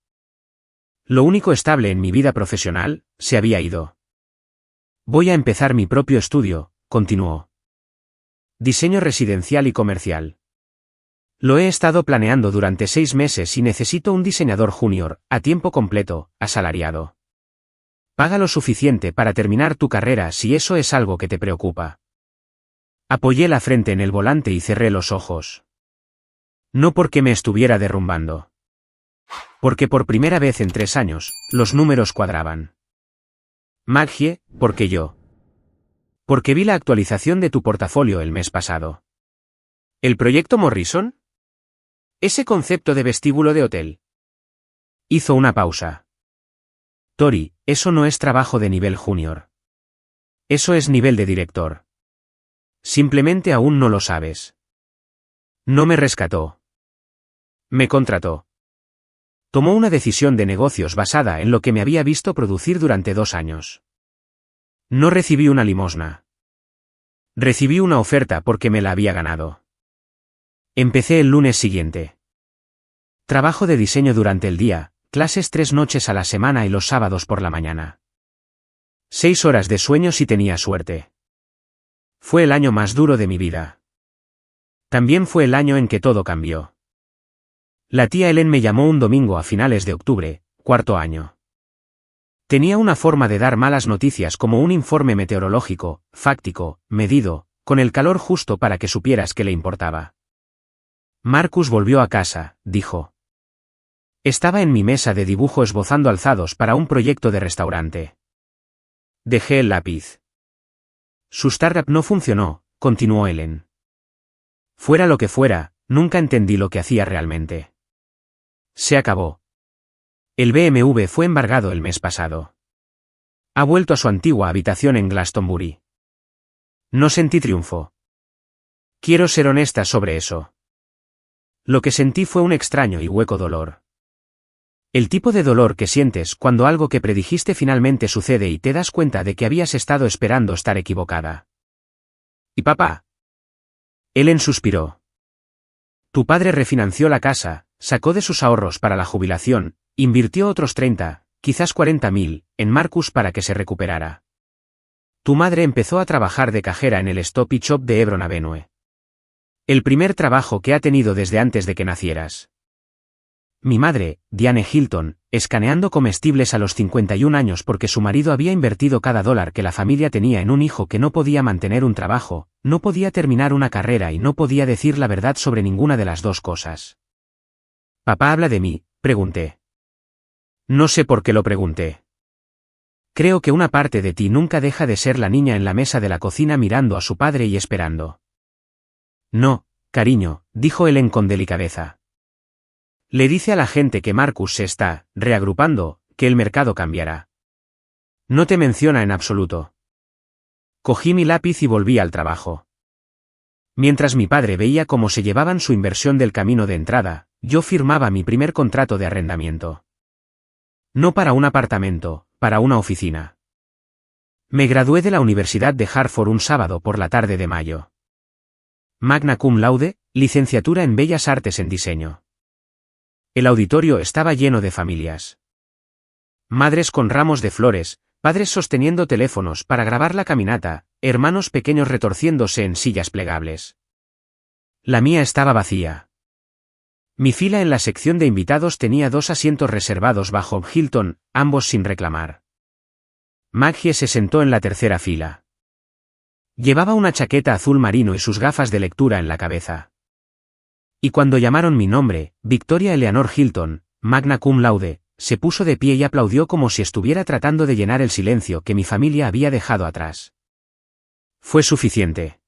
S1: Lo único estable en mi vida profesional, se había ido. Voy a empezar mi propio estudio, continuó. Diseño residencial y comercial. Lo he estado planeando durante 6 meses y necesito un diseñador junior, a tiempo completo, asalariado. Paga lo suficiente para terminar tu carrera si eso es algo que te preocupa. Apoyé la frente en el volante y cerré los ojos. No porque me estuviera derrumbando. Porque por primera vez en 3 años, los números cuadraban. Maggie, porque yo. Porque vi la actualización de tu portafolio el mes pasado. ¿El proyecto Morrison? ¿Ese concepto de vestíbulo de hotel? Hizo una pausa. Tori, eso no es trabajo de nivel junior. Eso es nivel de director. Simplemente aún no lo sabes. No me rescató. Me contrató. Tomó una decisión de negocios basada en lo que me había visto producir durante 2 años. No recibí una limosna. Recibí una oferta porque me la había ganado. Empecé el lunes siguiente. Trabajo de diseño durante el día, clases 3 noches a la semana y los sábados por la mañana. 6 horas de sueño si tenía suerte. Fue el año más duro de mi vida. También fue el año en que todo cambió. La tía Helen me llamó un domingo a finales de octubre, 4º año. Tenía una forma de dar malas noticias como un informe meteorológico, fáctico, medido, con el calor justo para que supieras que le importaba. Marcus volvió a casa, dijo. Estaba en mi mesa de dibujo esbozando alzados para un proyecto de restaurante. Dejé el lápiz. Su startup no funcionó, continuó Helen. Fuera lo que fuera, nunca entendí lo que hacía realmente. Se acabó. El BMW fue embargado el mes pasado. Ha vuelto a su antigua habitación en Glastonbury. No sentí triunfo. Quiero ser honesta sobre eso. Lo que sentí fue un extraño y hueco dolor. El tipo de dolor que sientes cuando algo que predijiste finalmente sucede y te das cuenta de que habías estado esperando estar equivocada. ¿Y papá? Helen suspiró. Tu padre refinanció la casa, sacó de sus ahorros para la jubilación, invirtió otros 30, quizás 40.000, en Marcus para que se recuperara. Tu madre empezó a trabajar de cajera en el Stop y Shop de Hebron Avenue. El primer trabajo que ha tenido desde antes de que nacieras. Mi madre, Diane Hilton, escaneando comestibles a los 51 años porque su marido había invertido cada dólar que la familia tenía en un hijo que no podía mantener un trabajo, no podía terminar una carrera y no podía decir la verdad sobre ninguna de las dos cosas. ¿Papá habla de mí?, pregunté. No sé por qué lo pregunté. Creo que una parte de ti nunca deja de ser la niña en la mesa de la cocina mirando a su padre y esperando. No, cariño, dijo Helen con delicadeza. Le dice a la gente que Marcus se está reagrupando, que el mercado cambiará. No te menciona en absoluto. Cogí mi lápiz y volví al trabajo. Mientras mi padre veía cómo se llevaban su inversión del camino de entrada, yo firmaba mi primer contrato de arrendamiento. No para un apartamento, para una oficina. Me gradué de la Universidad de Hartford un sábado por la tarde de mayo. Magna cum laude, licenciatura en Bellas Artes en Diseño. El auditorio estaba lleno de familias. Madres con ramos de flores, padres sosteniendo teléfonos para grabar la caminata, hermanos pequeños retorciéndose en sillas plegables. La mía estaba vacía. Mi fila en la sección de invitados tenía 2 asientos reservados bajo Hilton, ambos sin reclamar. Maggie se sentó en la tercera fila. Llevaba una chaqueta azul marino y sus gafas de lectura en la cabeza. Y cuando llamaron mi nombre, Victoria Eleanor Hilton, magna cum laude, se puso de pie y aplaudió como si estuviera tratando de llenar el silencio que mi familia había dejado atrás. Fue suficiente.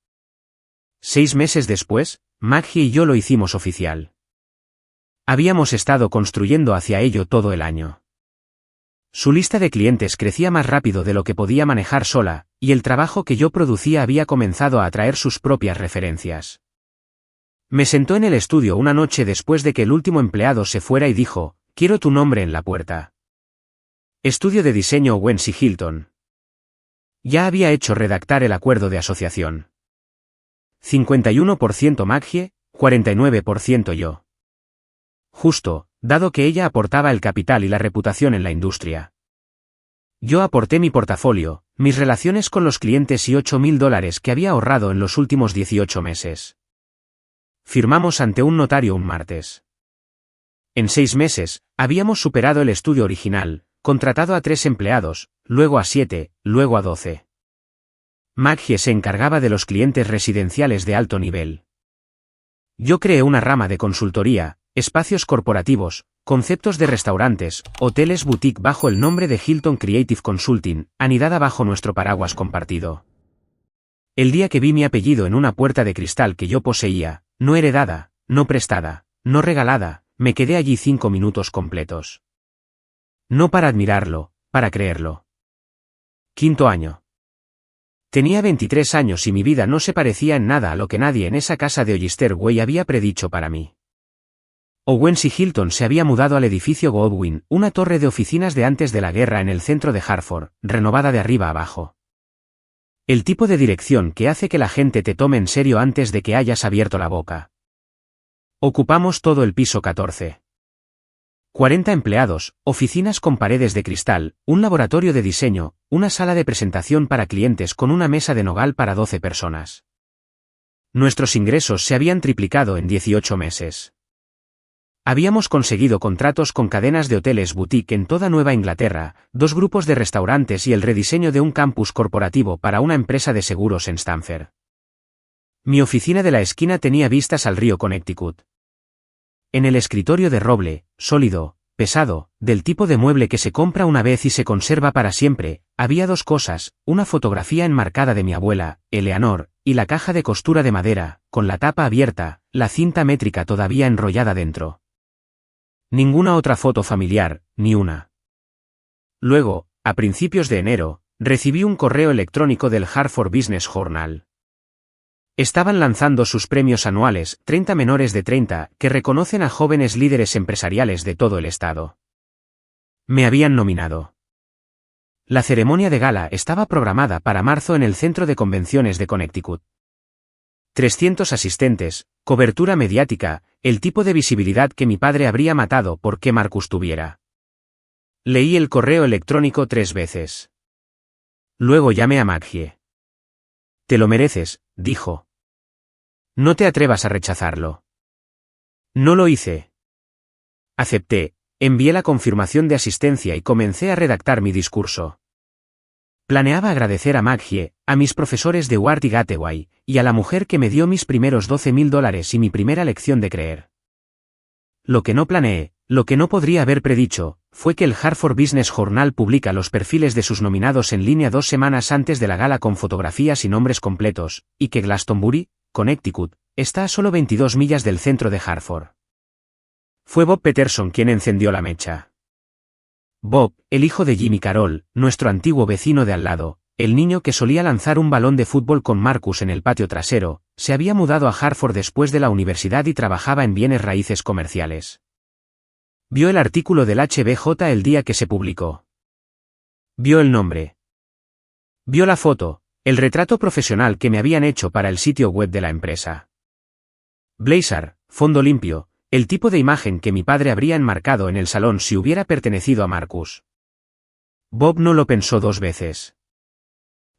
S1: 6 meses después, Maggie y yo lo hicimos oficial. Habíamos estado construyendo hacia ello todo el año. Su lista de clientes crecía más rápido de lo que podía manejar sola, y el trabajo que yo producía había comenzado a atraer sus propias referencias. Me sentó en el estudio una noche después de que el último empleado se fuera y dijo, quiero tu nombre en la puerta. Estudio de diseño Wency Hilton. Ya había hecho redactar el acuerdo de asociación. 51% Maggie, 49% yo. Justo, dado que ella aportaba el capital y la reputación en la industria. Yo aporté mi portafolio, mis relaciones con los clientes y $8.000 que había ahorrado en los últimos 18 meses. Firmamos ante un notario un martes. En 6 meses, habíamos superado el estudio original, contratado a 3 empleados, luego a 7, luego a 12. Maggie se encargaba de los clientes residenciales de alto nivel. Yo creé una rama de consultoría, espacios corporativos, conceptos de restaurantes, hoteles boutique bajo el nombre de Hilton Creative Consulting, anidada bajo nuestro paraguas compartido. El día que vi mi apellido en una puerta de cristal que yo poseía, no heredada, no prestada, no regalada, me quedé allí 5 minutos completos. No para admirarlo, para creerlo. Quinto año. Tenía 23 años y mi vida no se parecía en nada a lo que nadie en esa casa de Oyster Way había predicho para mí. Owens y Hilton se había mudado al edificio Godwin, una torre de oficinas de antes de la guerra en el centro de Hartford, renovada de arriba abajo. El tipo de dirección que hace que la gente te tome en serio antes de que hayas abierto la boca. Ocupamos todo el piso 14. 40 empleados, oficinas con paredes de cristal, un laboratorio de diseño, una sala de presentación para clientes con una mesa de nogal para 12 personas. Nuestros ingresos se habían triplicado en 18 meses. Habíamos conseguido contratos con cadenas de hoteles boutique en toda Nueva Inglaterra, 2 grupos de restaurantes y el rediseño de un campus corporativo para una empresa de seguros en Stamford. Mi oficina de la esquina tenía vistas al río Connecticut. En el escritorio de roble, sólido, pesado, del tipo de mueble que se compra una vez y se conserva para siempre, había 2 cosas, una fotografía enmarcada de mi abuela, Eleanor, y la caja de costura de madera, con la tapa abierta, la cinta métrica todavía enrollada dentro. Ninguna otra foto familiar, ni una. Luego, a principios de enero, recibí un correo electrónico del Hartford Business Journal. Estaban lanzando sus premios anuales, 30 menores de 30, que reconocen a jóvenes líderes empresariales de todo el estado. Me habían nominado. La ceremonia de gala estaba programada para marzo en el Centro de Convenciones de Connecticut. 300 asistentes, cobertura mediática, el tipo de visibilidad que mi padre habría matado por que Marcus tuviera. Leí el correo electrónico 3 veces. Luego llamé a Maggie. Te lo mereces, dijo. No te atrevas a rechazarlo. No lo hice. Acepté, envié la confirmación de asistencia y comencé a redactar mi discurso. Planeaba agradecer a Maggie, a mis profesores de Ward y Gateway, y a la mujer que me dio mis primeros $12,000 y mi primera lección de creer. Lo que no planeé, lo que no podría haber predicho, fue que el Hartford Business Journal publica los perfiles de sus nominados en línea 2 semanas antes de la gala con fotografías y nombres completos, y que Glastonbury, Connecticut, está a solo 22 millas del centro de Hartford. Fue Bob Peterson quien encendió la mecha. Bob, el hijo de Jimmy Carroll, nuestro antiguo vecino de al lado, el niño que solía lanzar un balón de fútbol con Marcus en el patio trasero, se había mudado a Hartford después de la universidad y trabajaba en bienes raíces comerciales. Vio el artículo del HBJ el día que se publicó. Vio el nombre. Vio la foto, el retrato profesional que me habían hecho para el sitio web de la empresa. Blazer, fondo limpio, el tipo de imagen que mi padre habría enmarcado en el salón si hubiera pertenecido a Marcus. Bob no lo pensó 2 veces.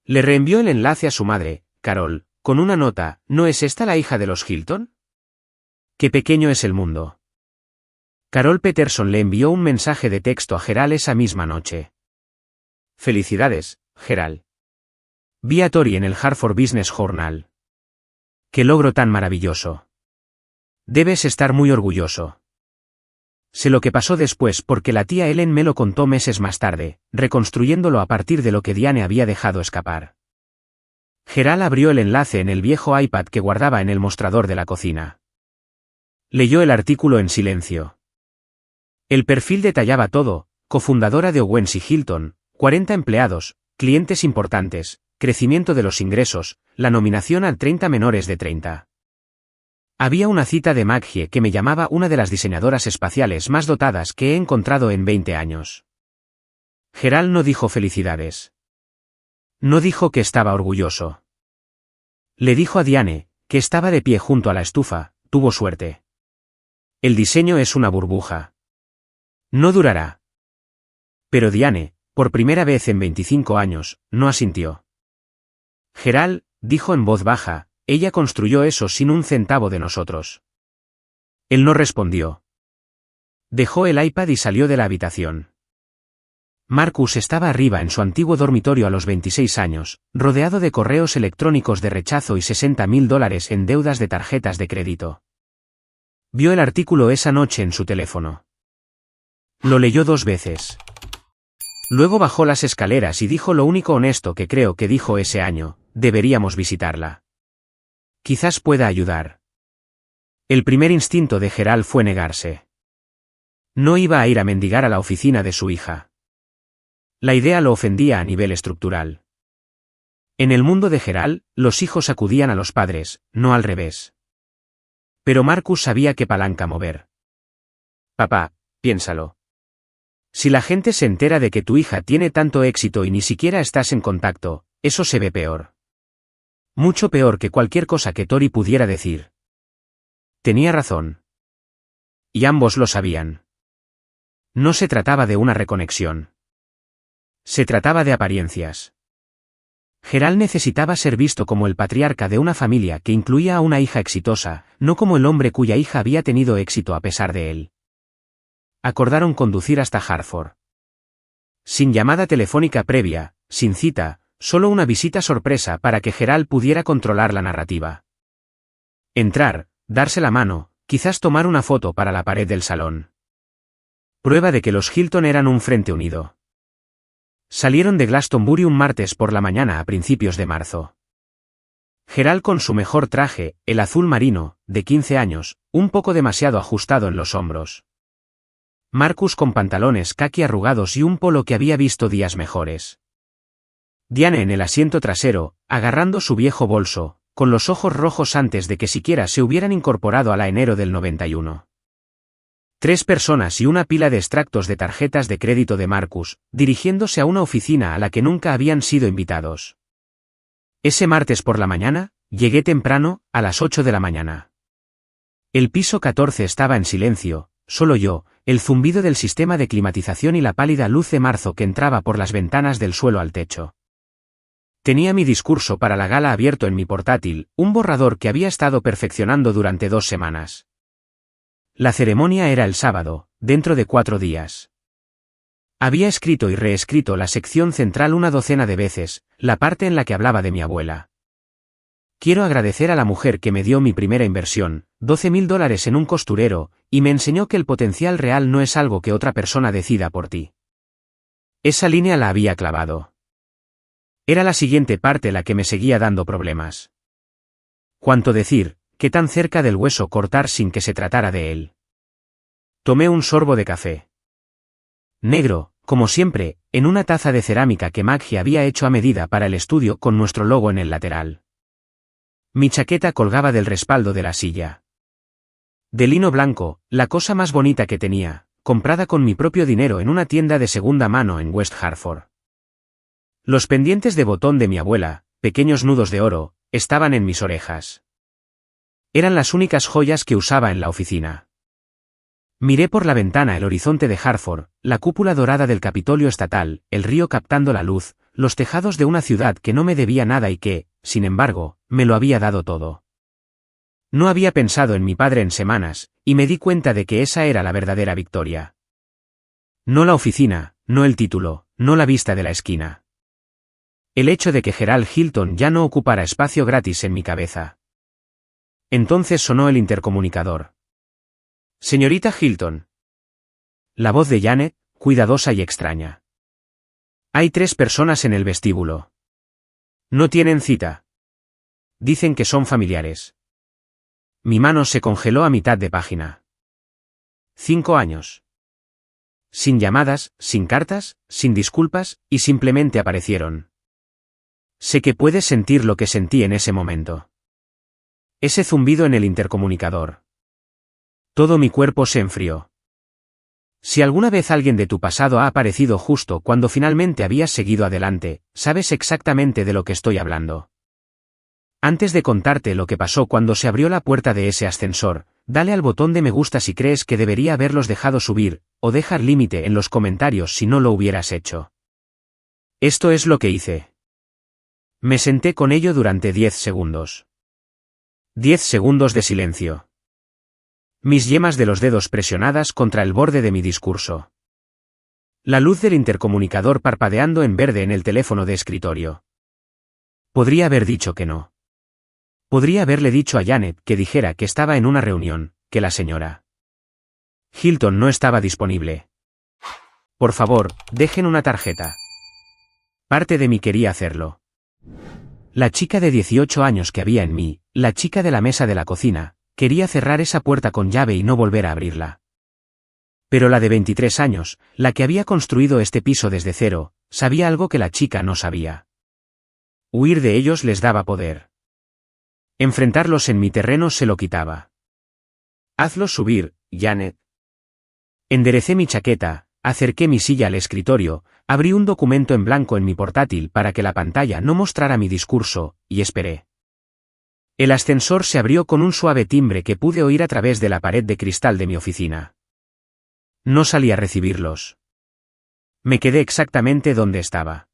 S1: Le reenvió el enlace a su madre, Carol, con una nota: ¿no es esta la hija de los Hilton? Qué pequeño es el mundo. Carol Peterson le envió un mensaje de texto a Gerald esa misma noche. Felicidades, Gerald. Vi a Tori en el Hartford Business Journal. ¡Qué logro tan maravilloso! Debes estar muy orgulloso. Sé lo que pasó después porque la tía Ellen me lo contó meses más tarde, reconstruyéndolo a partir de lo que Diane había dejado escapar. Gerald abrió el enlace en el viejo iPad que guardaba en el mostrador de la cocina. Leyó el artículo en silencio. El perfil detallaba todo: cofundadora de Owens y Hilton, 40 empleados, clientes importantes, crecimiento de los ingresos, la nominación a 30 menores de 30. Había una cita de Maggie que me llamaba una de las diseñadoras espaciales más dotadas que he encontrado en 20 años. Gerald no dijo felicidades. No dijo que estaba orgulloso. Le dijo a Diane, que estaba de pie junto a la estufa: tuvo suerte. El diseño es una burbuja. No durará. Pero Diane, por primera vez en 25 años, no asintió. Gerald, dijo en voz baja, ella construyó eso sin un centavo de nosotros. Él no respondió. Dejó el iPad y salió de la habitación. Marcus estaba arriba en su antiguo dormitorio a los 26 años, rodeado de correos electrónicos de rechazo y $60.000 en deudas de tarjetas de crédito. Vio el artículo esa noche en su teléfono. Lo leyó 2 veces. Luego bajó las escaleras y dijo lo único honesto que creo que dijo ese año: deberíamos visitarla. Quizás pueda ayudar. El primer instinto de Gerald fue negarse. No iba a ir a mendigar a la oficina de su hija. La idea lo ofendía a nivel estructural. En el mundo de Gerald, los hijos acudían a los padres, no al revés. Pero Marcus sabía qué palanca mover. Papá, piénsalo. Si la gente se entera de que tu hija tiene tanto éxito y ni siquiera estás en contacto, eso se ve peor. Mucho peor que cualquier cosa que Tori pudiera decir. Tenía razón. Y ambos lo sabían. No se trataba de una reconexión. Se trataba de apariencias. Gerald necesitaba ser visto como el patriarca de una familia que incluía a una hija exitosa, no como el hombre cuya hija había tenido éxito a pesar de él. Acordaron conducir hasta Hartford. Sin llamada telefónica previa, sin cita, solo una visita sorpresa para que Gerald pudiera controlar la narrativa. Entrar, darse la mano, quizás tomar una foto para la pared del salón. Prueba de que los Hilton eran un frente unido. Salieron de Glastonbury un martes por la mañana a principios de marzo. Gerald con su mejor traje, el azul marino, de 15 años, un poco demasiado ajustado en los hombros. Marcus con pantalones caqui arrugados y un polo que había visto días mejores. Diane en el asiento trasero, agarrando su viejo bolso, con los ojos rojos antes de que siquiera se hubieran incorporado a la enero del 91. 3 personas y una pila de extractos de tarjetas de crédito de Marcus, dirigiéndose a una oficina a la que nunca habían sido invitados. Ese martes por la mañana, llegué temprano, a las 8 de la mañana. El piso 14 estaba en silencio, solo yo, el zumbido del sistema de climatización y la pálida luz de marzo que entraba por las ventanas del suelo al techo. Tenía mi discurso para la gala abierto en mi portátil, un borrador que había estado perfeccionando durante 2 semanas. La ceremonia era el sábado, dentro de 4 días. Había escrito y reescrito la sección central una docena de veces, la parte en la que hablaba de mi abuela. Quiero agradecer a la mujer que me dio mi primera inversión, $12.000 en un costurero, y me enseñó que el potencial real no es algo que otra persona decida por ti. Esa línea la había clavado. Era la siguiente parte la que me seguía dando problemas. ¿Cuánto decir? ¿Qué tan cerca del hueso cortar sin que se tratara de él? Tomé un sorbo de café. Negro, como siempre, en una taza de cerámica que Maggie había hecho a medida para el estudio con nuestro logo en el lateral. Mi chaqueta colgaba del respaldo de la silla. De lino blanco, la cosa más bonita que tenía, comprada con mi propio dinero en una tienda de segunda mano en West Hartford. Los pendientes de botón de mi abuela, pequeños nudos de oro, estaban en mis orejas. Eran las únicas joyas que usaba en la oficina. Miré por la ventana el horizonte de Hartford, la cúpula dorada del Capitolio Estatal, el río captando la luz, los tejados de una ciudad que no me debía nada y que, sin embargo, me lo había dado todo. No había pensado en mi padre en semanas, y me di cuenta de que esa era la verdadera victoria. No la oficina, no el título, no la vista de la esquina. El hecho de que Gerald Hilton ya no ocupara espacio gratis en mi cabeza. Entonces sonó el intercomunicador. Señorita Hilton. La voz de Janet, cuidadosa y extraña. Hay 3 personas en el vestíbulo. No tienen cita. Dicen que son familiares. Mi mano se congeló a mitad de página. 5 años. Sin llamadas, sin cartas, sin disculpas, y simplemente aparecieron. Sé que puedes sentir lo que sentí en ese momento. Ese zumbido en el intercomunicador. Todo mi cuerpo se enfrió. Si alguna vez alguien de tu pasado ha aparecido justo cuando finalmente habías seguido adelante, sabes exactamente de lo que estoy hablando. Antes de contarte lo que pasó cuando se abrió la puerta de ese ascensor, dale al botón de me gusta si crees que debería haberlos dejado subir, o dejar límite en los comentarios si no lo hubieras hecho. Esto es lo que hice. Me senté con ello durante 10 segundos. 10 segundos de silencio. Mis yemas de los dedos presionadas contra el borde de mi discurso. La luz del intercomunicador parpadeando en verde en el teléfono de escritorio. Podría haber dicho que no. Podría haberle dicho a Janet que dijera que estaba en una reunión, que la señora Hilton no estaba disponible. Por favor, dejen una tarjeta. Parte de mí quería hacerlo. La chica de 18 años que había en mí, la chica de la mesa de la cocina, quería cerrar esa puerta con llave y no volver a abrirla. Pero la de 23 años, la que había construido este piso desde cero, sabía algo que la chica no sabía. Huir de ellos les daba poder. Enfrentarlos en mi terreno se lo quitaba. Hazlos subir, Janet. Enderecé mi chaqueta, acerqué mi silla al escritorio, abrí un documento en blanco en mi portátil para que la pantalla no mostrara mi discurso, y esperé. El ascensor se abrió con un suave timbre que pude oír a través de la pared de cristal de mi oficina. No salí a recibirlos. Me quedé exactamente donde estaba.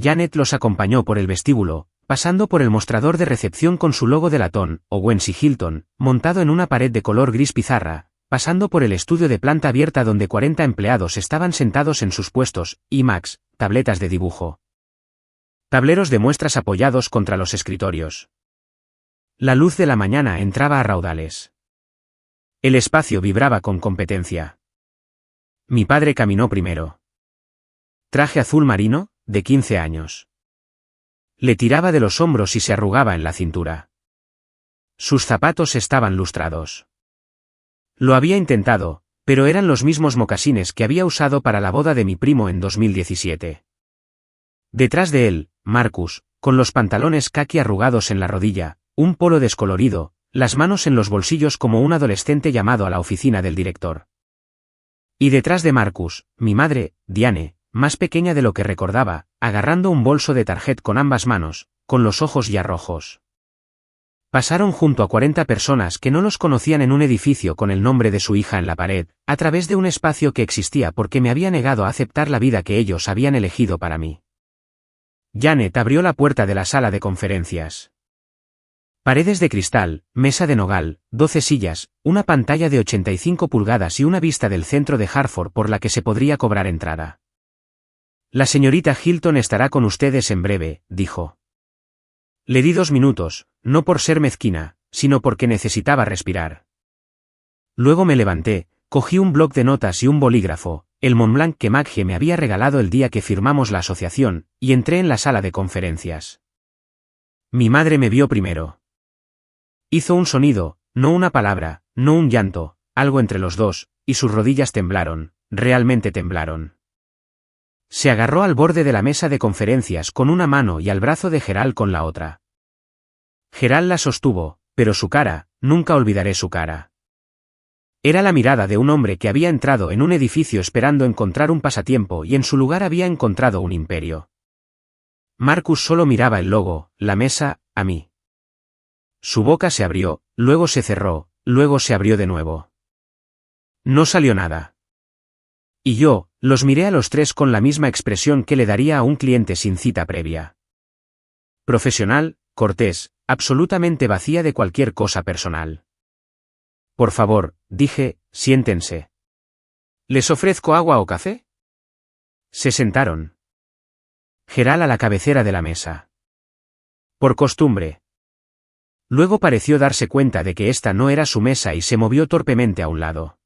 S1: Janet los acompañó por el vestíbulo, pasando por el mostrador de recepción con su logo de latón, Owens y Hilton, montado en una pared de color gris pizarra, pasando por el estudio de planta abierta donde 40 empleados estaban sentados en sus puestos, iMacs, tabletas de dibujo. Tableros de muestras apoyados contra los escritorios. La luz de la mañana entraba a raudales. El espacio vibraba con competencia. Mi padre caminó primero. Traje azul marino, de 15 años. Le tiraba de los hombros y se arrugaba en la cintura. Sus zapatos estaban lustrados. Lo había intentado, pero eran los mismos mocasines que había usado para la boda de mi primo en 2017. Detrás de él, Marcus, con los pantalones caqui arrugados en la rodilla, un polo descolorido, las manos en los bolsillos como un adolescente llamado a la oficina del director. Y detrás de Marcus, mi madre, Diane, más pequeña de lo que recordaba, agarrando un bolso de tarjet con ambas manos, con los ojos ya rojos. Pasaron junto a 40 personas que no los conocían en un edificio con el nombre de su hija en la pared, a través de un espacio que existía porque me había negado a aceptar la vida que ellos habían elegido para mí. Janet abrió la puerta de la sala de conferencias. Paredes de cristal, mesa de nogal, 12 sillas, una pantalla de 85 pulgadas y una vista del centro de Hartford por la que se podría cobrar entrada. La señorita Hilton estará con ustedes en breve, dijo. Le di 2 minutos, no por ser mezquina, sino porque necesitaba respirar. Luego me levanté, cogí un bloc de notas y un bolígrafo, el Montblanc que Maggie me había regalado el día que firmamos la asociación, y entré en la sala de conferencias. Mi madre me vio primero. Hizo un sonido, no una palabra, no un llanto, algo entre los dos, y sus rodillas temblaron, realmente temblaron. Se agarró al borde de la mesa de conferencias con una mano y al brazo de Gerald con la otra. Gerald la sostuvo, pero su cara, nunca olvidaré su cara. Era la mirada de un hombre que había entrado en un edificio esperando encontrar un pasatiempo y en su lugar había encontrado un imperio. Marcus solo miraba el logo, la mesa, a mí. Su boca se abrió, luego se cerró, luego se abrió de nuevo. No salió nada. Y yo, los miré a los tres con la misma expresión que le daría a un cliente sin cita previa. Profesional, cortés, absolutamente vacía de cualquier cosa personal. Por favor, dije, siéntense. ¿Les ofrezco agua o café? Se sentaron. Gerald a la cabecera de la mesa. Por costumbre. Luego pareció darse cuenta de que esta no era su mesa y se movió torpemente a un lado.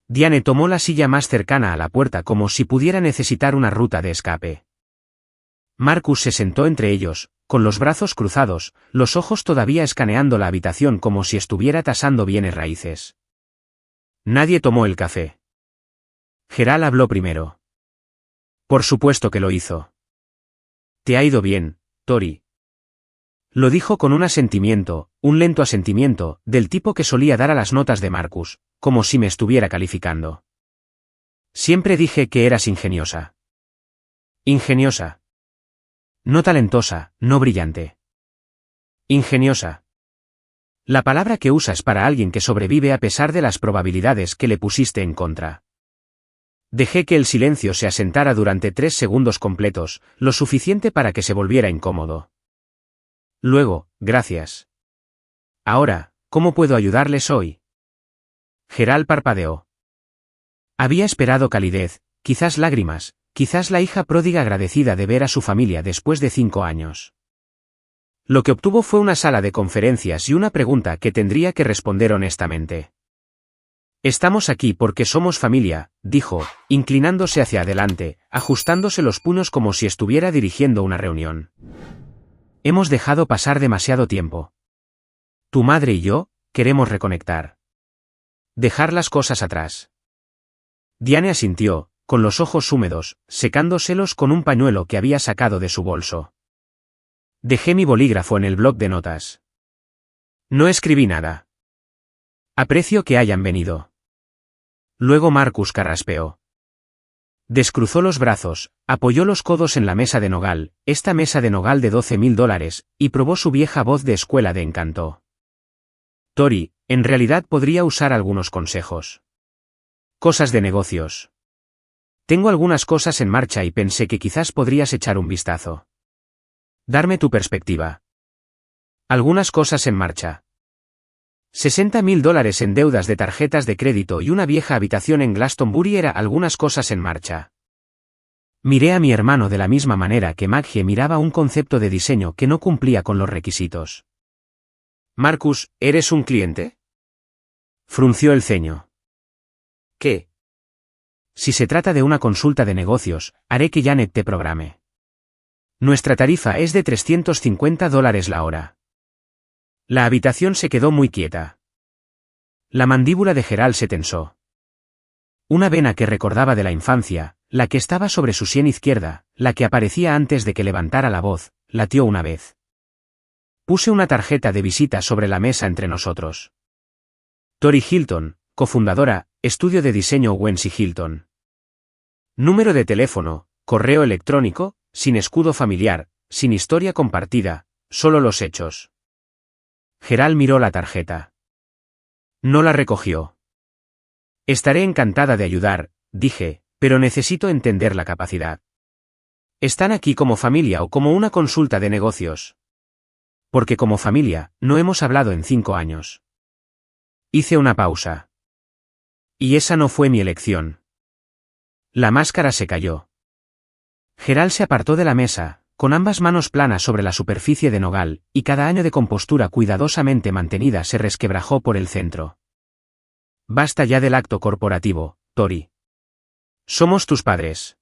S1: Diane tomó la silla más cercana a la puerta como si pudiera necesitar una ruta de escape. Marcus se sentó entre ellos, con los brazos cruzados, los ojos todavía escaneando la habitación como si estuviera tasando bienes raíces. Nadie tomó el café. Gerald habló primero. Por supuesto que lo hizo. Te ha ido bien, Tori. Lo dijo con un asentimiento, un lento asentimiento, del tipo que solía dar a las notas de Marcus, como si me estuviera calificando. Siempre dije que eras ingeniosa. Ingeniosa. No talentosa, no brillante. Ingeniosa. La palabra que usas para alguien que sobrevive a pesar de las probabilidades que le pusiste en contra. Dejé que el silencio se asentara durante 3 segundos completos, lo suficiente para que se volviera incómodo. Luego, gracias. Ahora, ¿cómo puedo ayudarles hoy? Gerald parpadeó. Había esperado calidez, quizás lágrimas, quizás la hija pródiga agradecida de ver a su familia después de 5 años. Lo que obtuvo fue una sala de conferencias y una pregunta que tendría que responder honestamente. Estamos aquí porque somos familia, dijo, inclinándose hacia adelante, ajustándose los puños como si estuviera dirigiendo una reunión. Hemos dejado pasar demasiado tiempo. Tu madre y yo, queremos reconectar. Dejar las cosas atrás. Diane asintió, con los ojos húmedos, secándoselos con un pañuelo que había sacado de su bolso. Dejé mi bolígrafo en el bloc de notas. No escribí nada. Aprecio que hayan venido. Luego Marcus carraspeó. Descruzó los brazos, apoyó los codos en la mesa de nogal, esta mesa de nogal de $12,000, y probó su vieja voz de escuela de encanto. Tori, en realidad podría usar algunos consejos. Cosas de negocios. Tengo algunas cosas en marcha y pensé que quizás podrías echar un vistazo. Darme tu perspectiva. Algunas cosas en marcha. $60,000 en deudas de tarjetas de crédito y una vieja habitación en Glastonbury era algunas cosas en marcha. Miré a mi hermano de la misma manera que Maggie miraba un concepto de diseño que no cumplía con los requisitos. Marcus, ¿eres un cliente? Frunció el ceño. ¿Qué? Si se trata de una consulta de negocios, haré que Janet te programe. Nuestra tarifa es de $350 la hora. La habitación se quedó muy quieta. La mandíbula de Gerald se tensó. Una vena que recordaba de la infancia, la que estaba sobre su sien izquierda, la que aparecía antes de que levantara la voz, latió una vez. Puse una tarjeta de visita sobre la mesa entre nosotros. Tori Hilton, cofundadora, estudio de diseño Wency Hilton. Número de teléfono, correo electrónico, sin escudo familiar, sin historia compartida, solo los hechos. Gerald miró la tarjeta. No la recogió. Estaré encantada de ayudar, dije, pero necesito entender la capacidad. ¿Están aquí como familia o como una consulta de negocios? Porque como familia, no hemos hablado en 5 años. Hice una pausa. Y esa no fue mi elección. La máscara se cayó. Gerald se apartó de la mesa, con ambas manos planas sobre la superficie de nogal, y cada año de compostura cuidadosamente mantenida se resquebrajó por el centro. Basta ya del acto corporativo, Tori. Somos tus padres.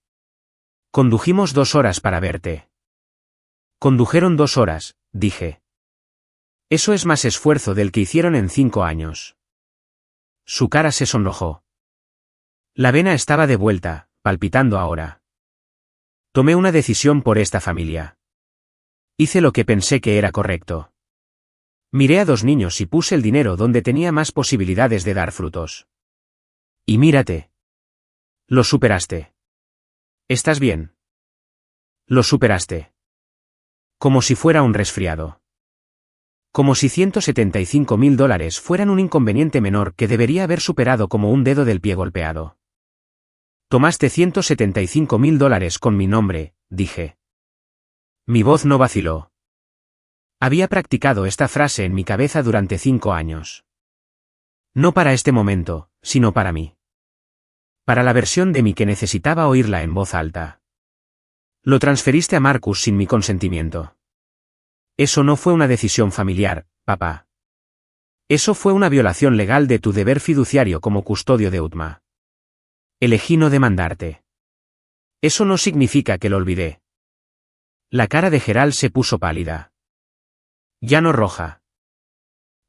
S1: Condujimos 2 horas para verte. Condujeron 2 horas, dije. Eso es más esfuerzo del que hicieron en 5 años. Su cara se sonrojó. La vena estaba de vuelta, palpitando ahora. Tomé una decisión por esta familia. Hice lo que pensé que era correcto. Miré a 2 niños y puse el dinero donde tenía más posibilidades de dar frutos. Y mírate. Lo superaste. ¿Estás bien? Lo superaste. Como si fuera un resfriado. Como si $175,000 fueran un inconveniente menor que debería haber superado como un dedo del pie golpeado. Tomaste $175,000 con mi nombre, dije. Mi voz no vaciló. Había practicado esta frase en mi cabeza durante 5 años. No para este momento, sino para mí. Para la versión de mí que necesitaba oírla en voz alta. Lo transferiste a Marcus sin mi consentimiento. Eso no fue una decisión familiar, papá. Eso fue una violación legal de tu deber fiduciario como custodio de Utma. Elegí no demandarte. Eso no significa que lo olvidé. La cara de Gerald se puso pálida. Ya no roja.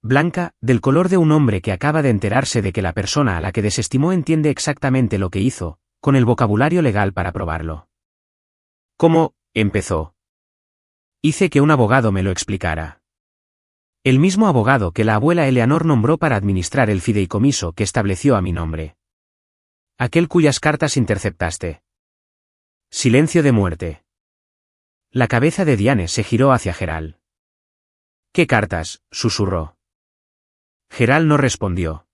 S1: Blanca, del color de un hombre que acaba de enterarse de que la persona a la que desestimó entiende exactamente lo que hizo, con el vocabulario legal para probarlo. ¿Cómo? Empezó. Hice que un abogado me lo explicara. El mismo abogado que la abuela Eleanor nombró para administrar el fideicomiso que estableció a mi nombre. Aquel cuyas cartas interceptaste. Silencio de muerte. La cabeza de Diane se giró hacia Gerald. ¿Qué cartas?, susurró. Gerald no respondió.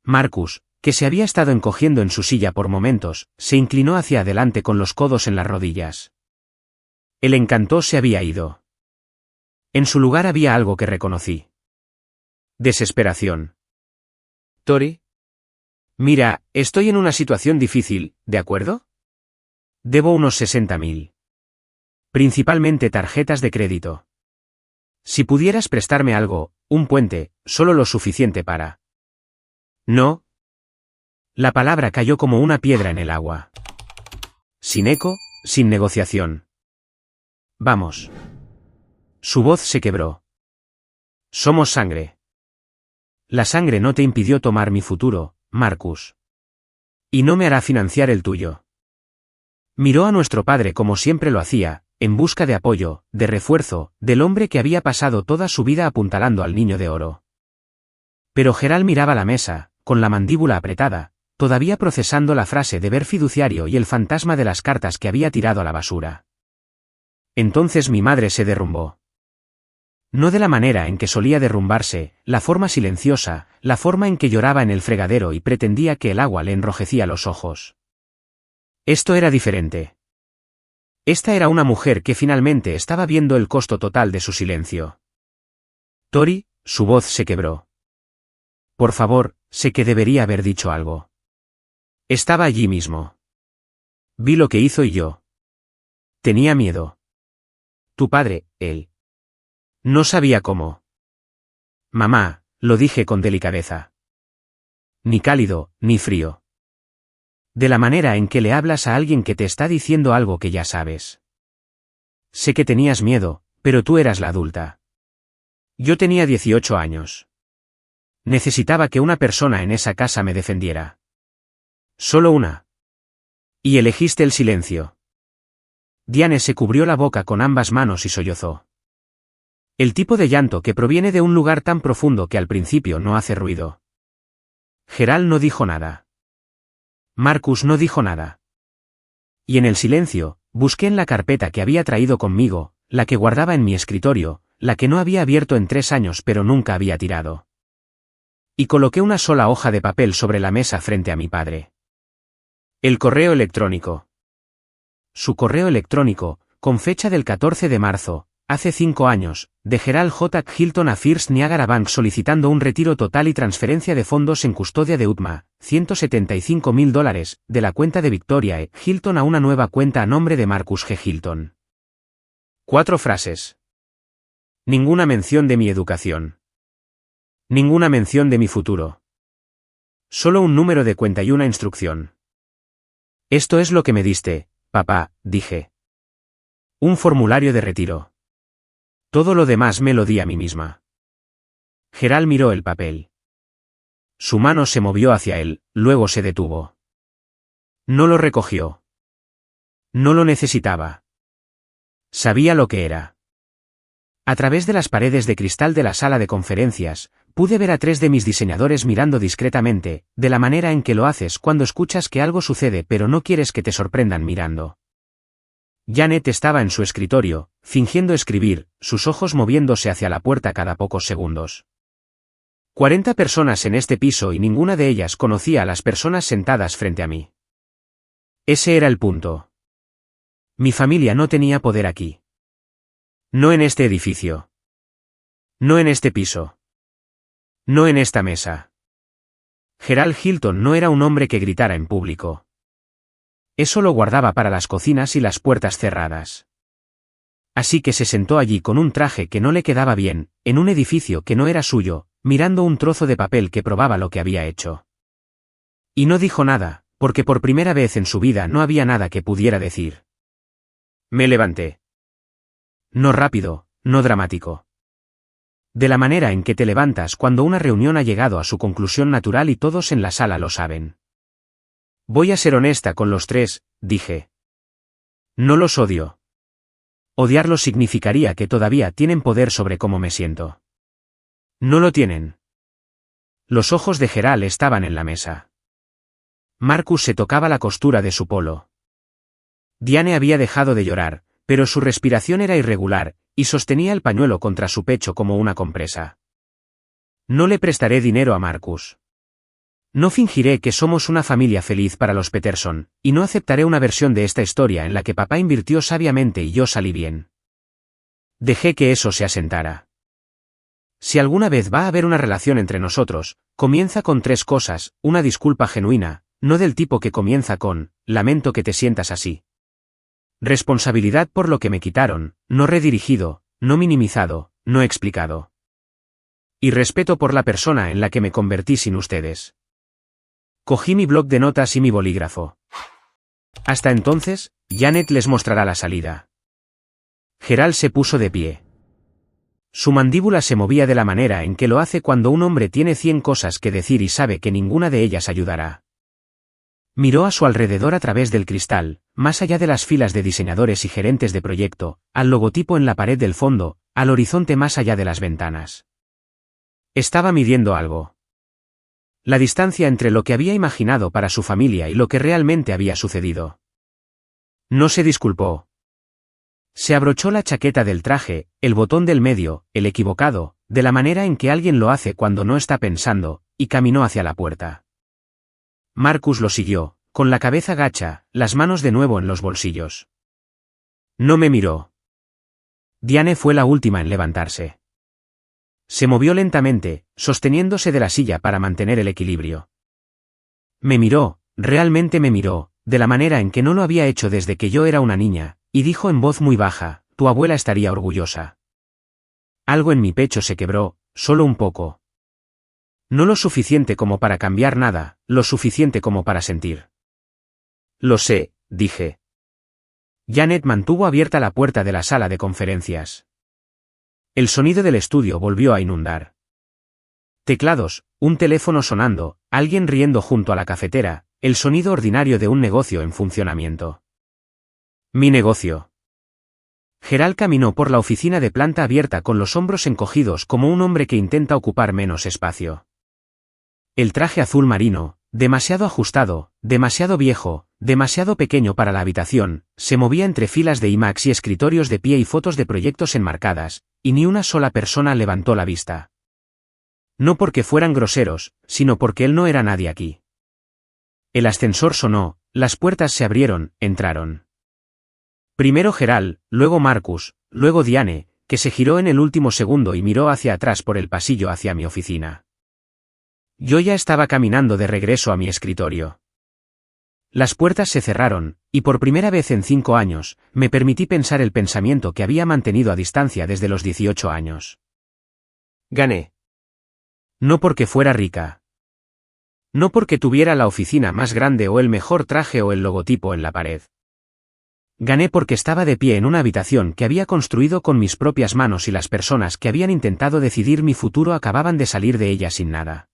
S1: Marcus, que se había estado encogiendo en su silla por momentos, se inclinó hacia adelante con los codos en las rodillas. El encanto se había ido. En su lugar había algo que reconocí. Desesperación. Tori. Mira, estoy en una situación difícil, ¿de acuerdo? Debo unos 60.000. Principalmente tarjetas de crédito. Si pudieras prestarme algo, un puente, solo lo suficiente para... No. La palabra cayó como una piedra en el agua. Sin eco, sin negociación. Vamos. Su voz se quebró. Somos sangre. La sangre no te impidió tomar mi futuro, Marcus. Y no me hará financiar el tuyo. Miró a nuestro padre como siempre lo hacía, en busca de apoyo, de refuerzo, del hombre que había pasado toda su vida apuntalando al niño de oro. Pero Gerald miraba la mesa, con la mandíbula apretada, todavía procesando la frase de ver fiduciario y el fantasma de las cartas que había tirado a la basura. Entonces mi madre se derrumbó. No de la manera en que solía derrumbarse, la forma silenciosa, la forma en que lloraba en el fregadero y pretendía que el agua le enrojecía los ojos. Esto era diferente. Esta era una mujer que finalmente estaba viendo el costo total de su silencio. Tori, su voz se quebró. Por favor, sé que debería haber dicho algo. Estaba allí mismo. Vi lo que hizo y yo. Tenía miedo. Tu padre, él. No sabía cómo. Mamá, lo dije con delicadeza. Ni cálido, ni frío. De la manera en que le hablas a alguien que te está diciendo algo que ya sabes. Sé que tenías miedo, pero tú eras la adulta. Yo tenía 18 años. Necesitaba que una persona en esa casa me defendiera. Solo una. Y elegiste el silencio. Diane se cubrió la boca con ambas manos y sollozó. El tipo de llanto que proviene de un lugar tan profundo que al principio no hace ruido. Gerald no dijo nada. Marcus no dijo nada. Y en el silencio, busqué en la carpeta que había traído conmigo, la que guardaba en mi escritorio, la que no había abierto en 3 años pero nunca había tirado. Y coloqué una sola hoja de papel sobre la mesa frente a mi padre. El correo electrónico. Su correo electrónico, con fecha del 14 de marzo, hace 5 años, de Gerald J. Hilton a First Niagara Bank solicitando un retiro total y transferencia de fondos en custodia de UTMA, $175.000, de la cuenta de Victoria E. Hilton a una nueva cuenta a nombre de Marcus G. Hilton. 4 frases. Ninguna mención de mi educación. Ninguna mención de mi futuro. Solo un número de cuenta y una instrucción. Esto es lo que me diste, papá, dije. Un formulario de retiro. Todo lo demás me lo di a mí misma. Gerald miró el papel. Su mano se movió hacia él, luego se detuvo. No lo recogió. No lo necesitaba. Sabía lo que era. A través de las paredes de cristal de la sala de conferencias, pude ver a 3 de mis diseñadores mirando discretamente, de la manera en que lo haces cuando escuchas que algo sucede pero no quieres que te sorprendan mirando. Janet estaba en su escritorio, fingiendo escribir, sus ojos moviéndose hacia la puerta cada pocos segundos. 40 personas en este piso y ninguna de ellas conocía a las personas sentadas frente a mí. Ese era el punto. Mi familia no tenía poder aquí. No en este edificio. No en este piso. No en esta mesa. Gerald Hilton no era un hombre que gritara en público. Eso lo guardaba para las cocinas y las puertas cerradas. Así que se sentó allí con un traje que no le quedaba bien, en un edificio que no era suyo, mirando un trozo de papel que probaba lo que había hecho. Y no dijo nada, porque por primera vez en su vida no había nada que pudiera decir. Me levanté. No rápido, no dramático. De la manera en que te levantas cuando una reunión ha llegado a su conclusión natural y todos en la sala lo saben. Voy a ser honesta con los 3, dije. No los odio. Odiarlos significaría que todavía tienen poder sobre cómo me siento. No lo tienen. Los ojos de Gerald estaban en la mesa. Marcus se tocaba la costura de su polo. Diane había dejado de llorar, pero su respiración era irregular, y sostenía el pañuelo contra su pecho como una compresa. No le prestaré dinero a Marcus. No fingiré que somos una familia feliz para los Peterson, y no aceptaré una versión de esta historia en la que papá invirtió sabiamente y yo salí bien. Dejé que eso se asentara. Si alguna vez va a haber una relación entre nosotros, Comienza con 3 cosas, una disculpa genuina, no del tipo que comienza con, lamento que te sientas así. Responsabilidad por lo que me quitaron, no redirigido, no minimizado, no explicado. Y respeto por la persona en la que me convertí sin ustedes. Cogí mi bloc de notas y mi bolígrafo. Hasta entonces, Janet les mostrará la salida. Gerald se puso de pie. Su mandíbula se movía de la manera en que lo hace cuando un hombre tiene 100 cosas que decir y sabe que ninguna de ellas ayudará. Miró a su alrededor a través del cristal, más allá de las filas de diseñadores y gerentes de proyecto, al logotipo en la pared del fondo, al horizonte más allá de las ventanas. Estaba midiendo algo. La distancia entre lo que había imaginado para su familia y lo que realmente había sucedido. No se disculpó. Se abrochó la chaqueta del traje, el botón del medio, el equivocado, de la manera en que alguien lo hace cuando no está pensando, y caminó hacia la puerta. Marcus lo siguió, con la cabeza gacha, las manos de nuevo en los bolsillos. No me miró. Diane fue la última en levantarse. Se movió lentamente, sosteniéndose de la silla para mantener el equilibrio. Me miró, realmente me miró, de la manera en que no lo había hecho desde que yo era una niña, y dijo en voz muy baja, tu abuela estaría orgullosa. Algo en mi pecho se quebró, solo un poco. No lo suficiente como para cambiar nada, lo suficiente como para sentir. Lo sé, dije. Janet mantuvo abierta la puerta de la sala de conferencias. El sonido del estudio volvió a inundar. Teclados, un teléfono sonando, alguien riendo junto a la cafetera, el sonido ordinario de un negocio en funcionamiento. Mi negocio. Gerald caminó por la oficina de planta abierta con los hombros encogidos como un hombre que intenta ocupar menos espacio. El traje azul marino, demasiado ajustado, demasiado viejo, demasiado pequeño para la habitación, se movía entre filas de iMacs y escritorios de pie y fotos de proyectos enmarcadas, y ni una sola persona levantó la vista. No porque fueran groseros, sino porque él no era nadie aquí. El ascensor sonó, las puertas se abrieron, entraron. Primero Gerald, luego Marcus, luego Diane, que se giró en el último segundo y miró hacia atrás por el pasillo hacia mi oficina. Yo ya estaba caminando de regreso a mi escritorio. Las puertas se cerraron, y por primera vez en 5 años, me permití pensar el pensamiento que había mantenido a distancia desde los 18 años. Gané. No porque fuera rica. No porque tuviera la oficina más grande o el mejor traje o el logotipo en la pared. Gané porque estaba de pie en una habitación que había construido con mis propias manos y las personas que habían intentado decidir mi futuro acababan de salir de ella sin nada.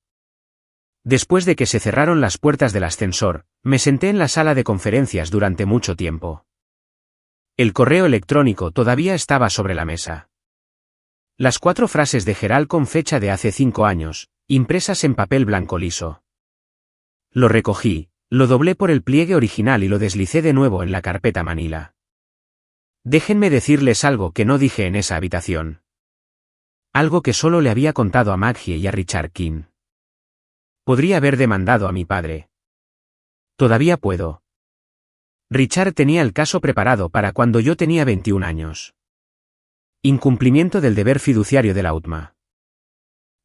S1: Después de que se cerraron las puertas del ascensor, me senté en la sala de conferencias durante mucho tiempo. El correo electrónico todavía estaba sobre la mesa. Las 4 frases de Gerald con fecha de hace 5 años, impresas en papel blanco liso. Lo recogí, lo doblé por el pliegue original y lo deslicé de nuevo en la carpeta Manila. Déjenme decirles algo que no dije en esa habitación. Algo que solo le había contado a Maggie y a Richard King. Podría haber demandado a mi padre. Todavía puedo. Richard tenía el caso preparado para cuando yo tenía 21 años. Incumplimiento del deber fiduciario de la UTMA.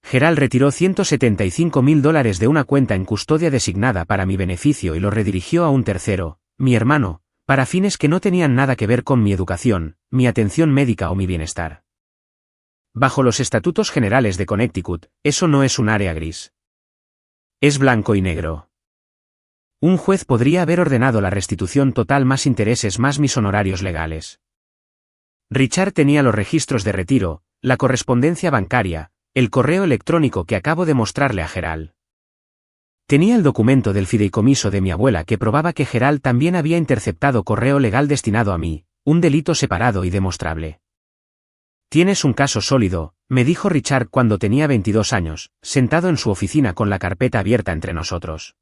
S1: Gerald retiró $175.000 de una cuenta en custodia designada para mi beneficio y lo redirigió a un tercero, mi hermano, para fines que no tenían nada que ver con mi educación, mi atención médica o mi bienestar. Bajo los estatutos generales de Connecticut, eso no es un área gris. Es blanco y negro. Un juez podría haber ordenado la restitución total más intereses más mis honorarios legales. Richard tenía los registros de retiro, la correspondencia bancaria, el correo electrónico que acabo de mostrarle a Gerald. Tenía el documento del fideicomiso de mi abuela que probaba que Gerald también había interceptado correo legal destinado a mí, un delito separado y demostrable. Tienes un caso sólido, me dijo Richard cuando tenía 22 años, sentado en su oficina con la carpeta abierta entre nosotros.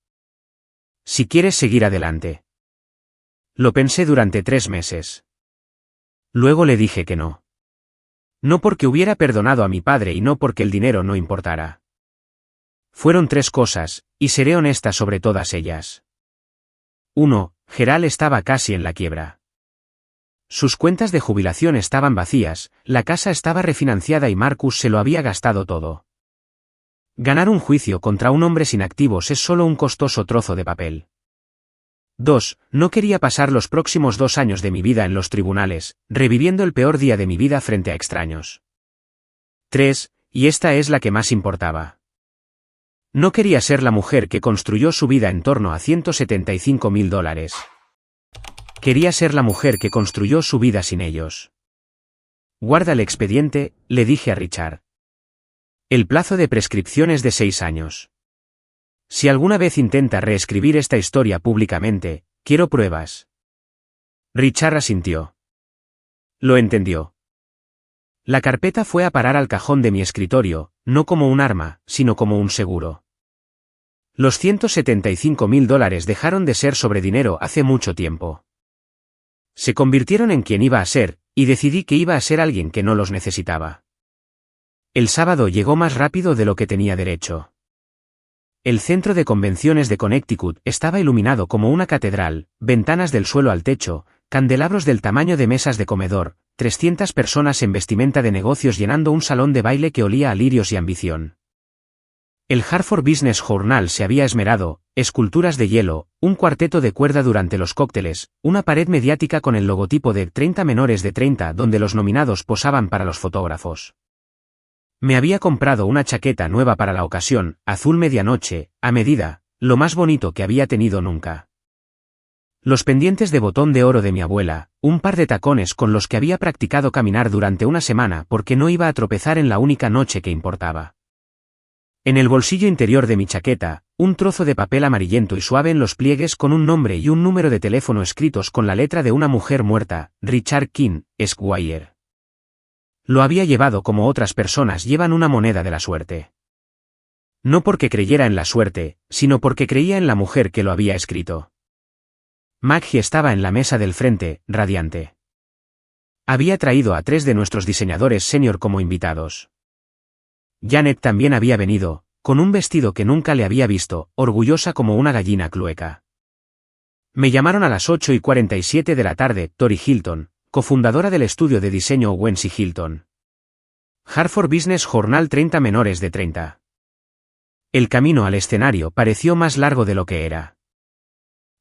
S1: Si quieres seguir adelante. Lo pensé durante 3 meses. Luego le dije que no. No porque hubiera perdonado a mi padre y no porque el dinero no importara. Fueron 3 cosas, y seré honesta sobre todas ellas. 1. Gerald estaba casi en la quiebra. Sus cuentas de jubilación estaban vacías, la casa estaba refinanciada y Marcus se lo había gastado todo. Ganar un juicio contra un hombre sin activos es solo un costoso trozo de papel. 2. No quería pasar los próximos 2 años de mi vida en los tribunales, reviviendo el peor día de mi vida frente a extraños. 3. Y esta es la que más importaba. No quería ser la mujer que construyó su vida en torno a $175.000. Quería ser la mujer que construyó su vida sin ellos. Guarda el expediente, le dije a Richard. El plazo de prescripción es de 6 años. Si alguna vez intenta reescribir esta historia públicamente, quiero pruebas. Richard asintió. Lo entendió. La carpeta fue a parar al cajón de mi escritorio, no como un arma, sino como un seguro. Los $175.000 dejaron de ser sobre dinero hace mucho tiempo. Se convirtieron en quien iba a ser, y decidí que iba a ser alguien que no los necesitaba. El sábado llegó más rápido de lo que tenía derecho. El centro de convenciones de Connecticut estaba iluminado como una catedral, ventanas del suelo al techo, candelabros del tamaño de mesas de comedor, 300 personas en vestimenta de negocios llenando un salón de baile que olía a lirios y ambición. El Hartford Business Journal se había esmerado, esculturas de hielo, un cuarteto de cuerda durante los cócteles, una pared mediática con el logotipo de 30 menores de 30 donde los nominados posaban para los fotógrafos. Me había comprado una chaqueta nueva para la ocasión, azul medianoche, a medida, lo más bonito que había tenido nunca. Los pendientes de botón de oro de mi abuela, un par de tacones con los que había practicado caminar durante una semana porque no iba a tropezar en la única noche que importaba. En el bolsillo interior de mi chaqueta, un trozo de papel amarillento y suave en los pliegues con un nombre y un número de teléfono escritos con la letra de una mujer muerta, Richard King, Esquire. Lo había llevado como otras personas llevan una moneda de la suerte. No porque creyera en la suerte, sino porque creía en la mujer que lo había escrito. Maggie estaba en la mesa del frente, radiante. Había traído a 3 de nuestros diseñadores senior como invitados. Janet también había venido, con un vestido que nunca le había visto, orgullosa como una gallina clueca. Me llamaron a las 8:47 de la tarde, Tori Hilton, cofundadora del estudio de diseño Owens y Hilton. Hartford Business Journal 30 menores de 30. El camino al escenario pareció más largo de lo que era.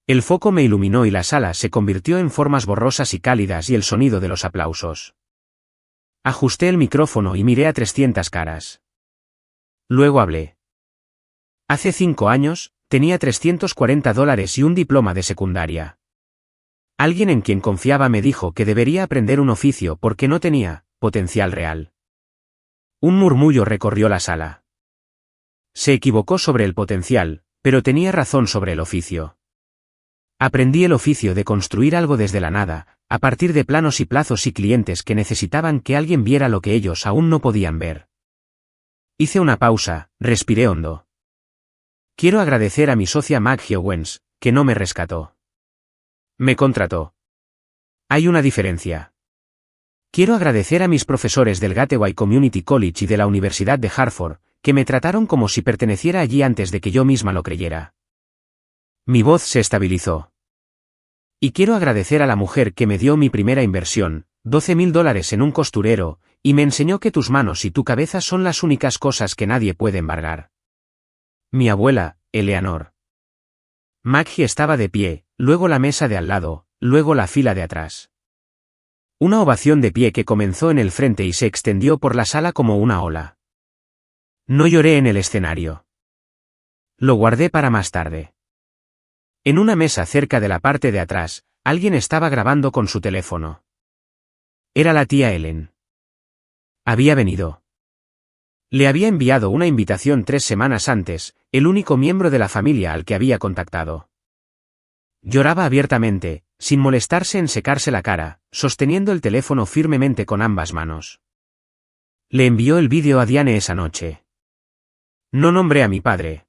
S1: El foco me iluminó y la sala se convirtió en formas borrosas y cálidas y el sonido de los aplausos. Ajusté el micrófono y miré a 300 caras. Luego hablé. Hace 5 años, tenía $340 y un diploma de secundaria. Alguien en quien confiaba me dijo que debería aprender un oficio porque no tenía potencial real. Un murmullo recorrió la sala. Se equivocó sobre el potencial, pero tenía razón sobre el oficio. Aprendí el oficio de construir algo desde la nada, a partir de planos y plazos y clientes que necesitaban que alguien viera lo que ellos aún no podían ver. Hice una pausa, respiré hondo. Quiero agradecer a mi socia Maggie Owens, que no me rescató. Me contrató. Hay una diferencia. Quiero agradecer a mis profesores del Gateway Community College y de la Universidad de Hartford, que me trataron como si perteneciera allí antes de que yo misma lo creyera. Mi voz se estabilizó. Y quiero agradecer a la mujer que me dio mi primera inversión, $12.000 en un costurero, y me enseñó que tus manos y tu cabeza son las únicas cosas que nadie puede embargar. Mi abuela, Eleanor. Maggie estaba de pie, luego la mesa de al lado, luego la fila de atrás. Una ovación de pie que comenzó en el frente y se extendió por la sala como una ola. No lloré en el escenario. Lo guardé para más tarde. En una mesa cerca de la parte de atrás, alguien estaba grabando con su teléfono. Era la tía Ellen. Había venido. Le había enviado una invitación 3 semanas antes, el único miembro de la familia al que había contactado. Lloraba abiertamente, sin molestarse en secarse la cara, sosteniendo el teléfono firmemente con ambas manos. Le envió el vídeo a Diane esa noche. No nombré a mi padre.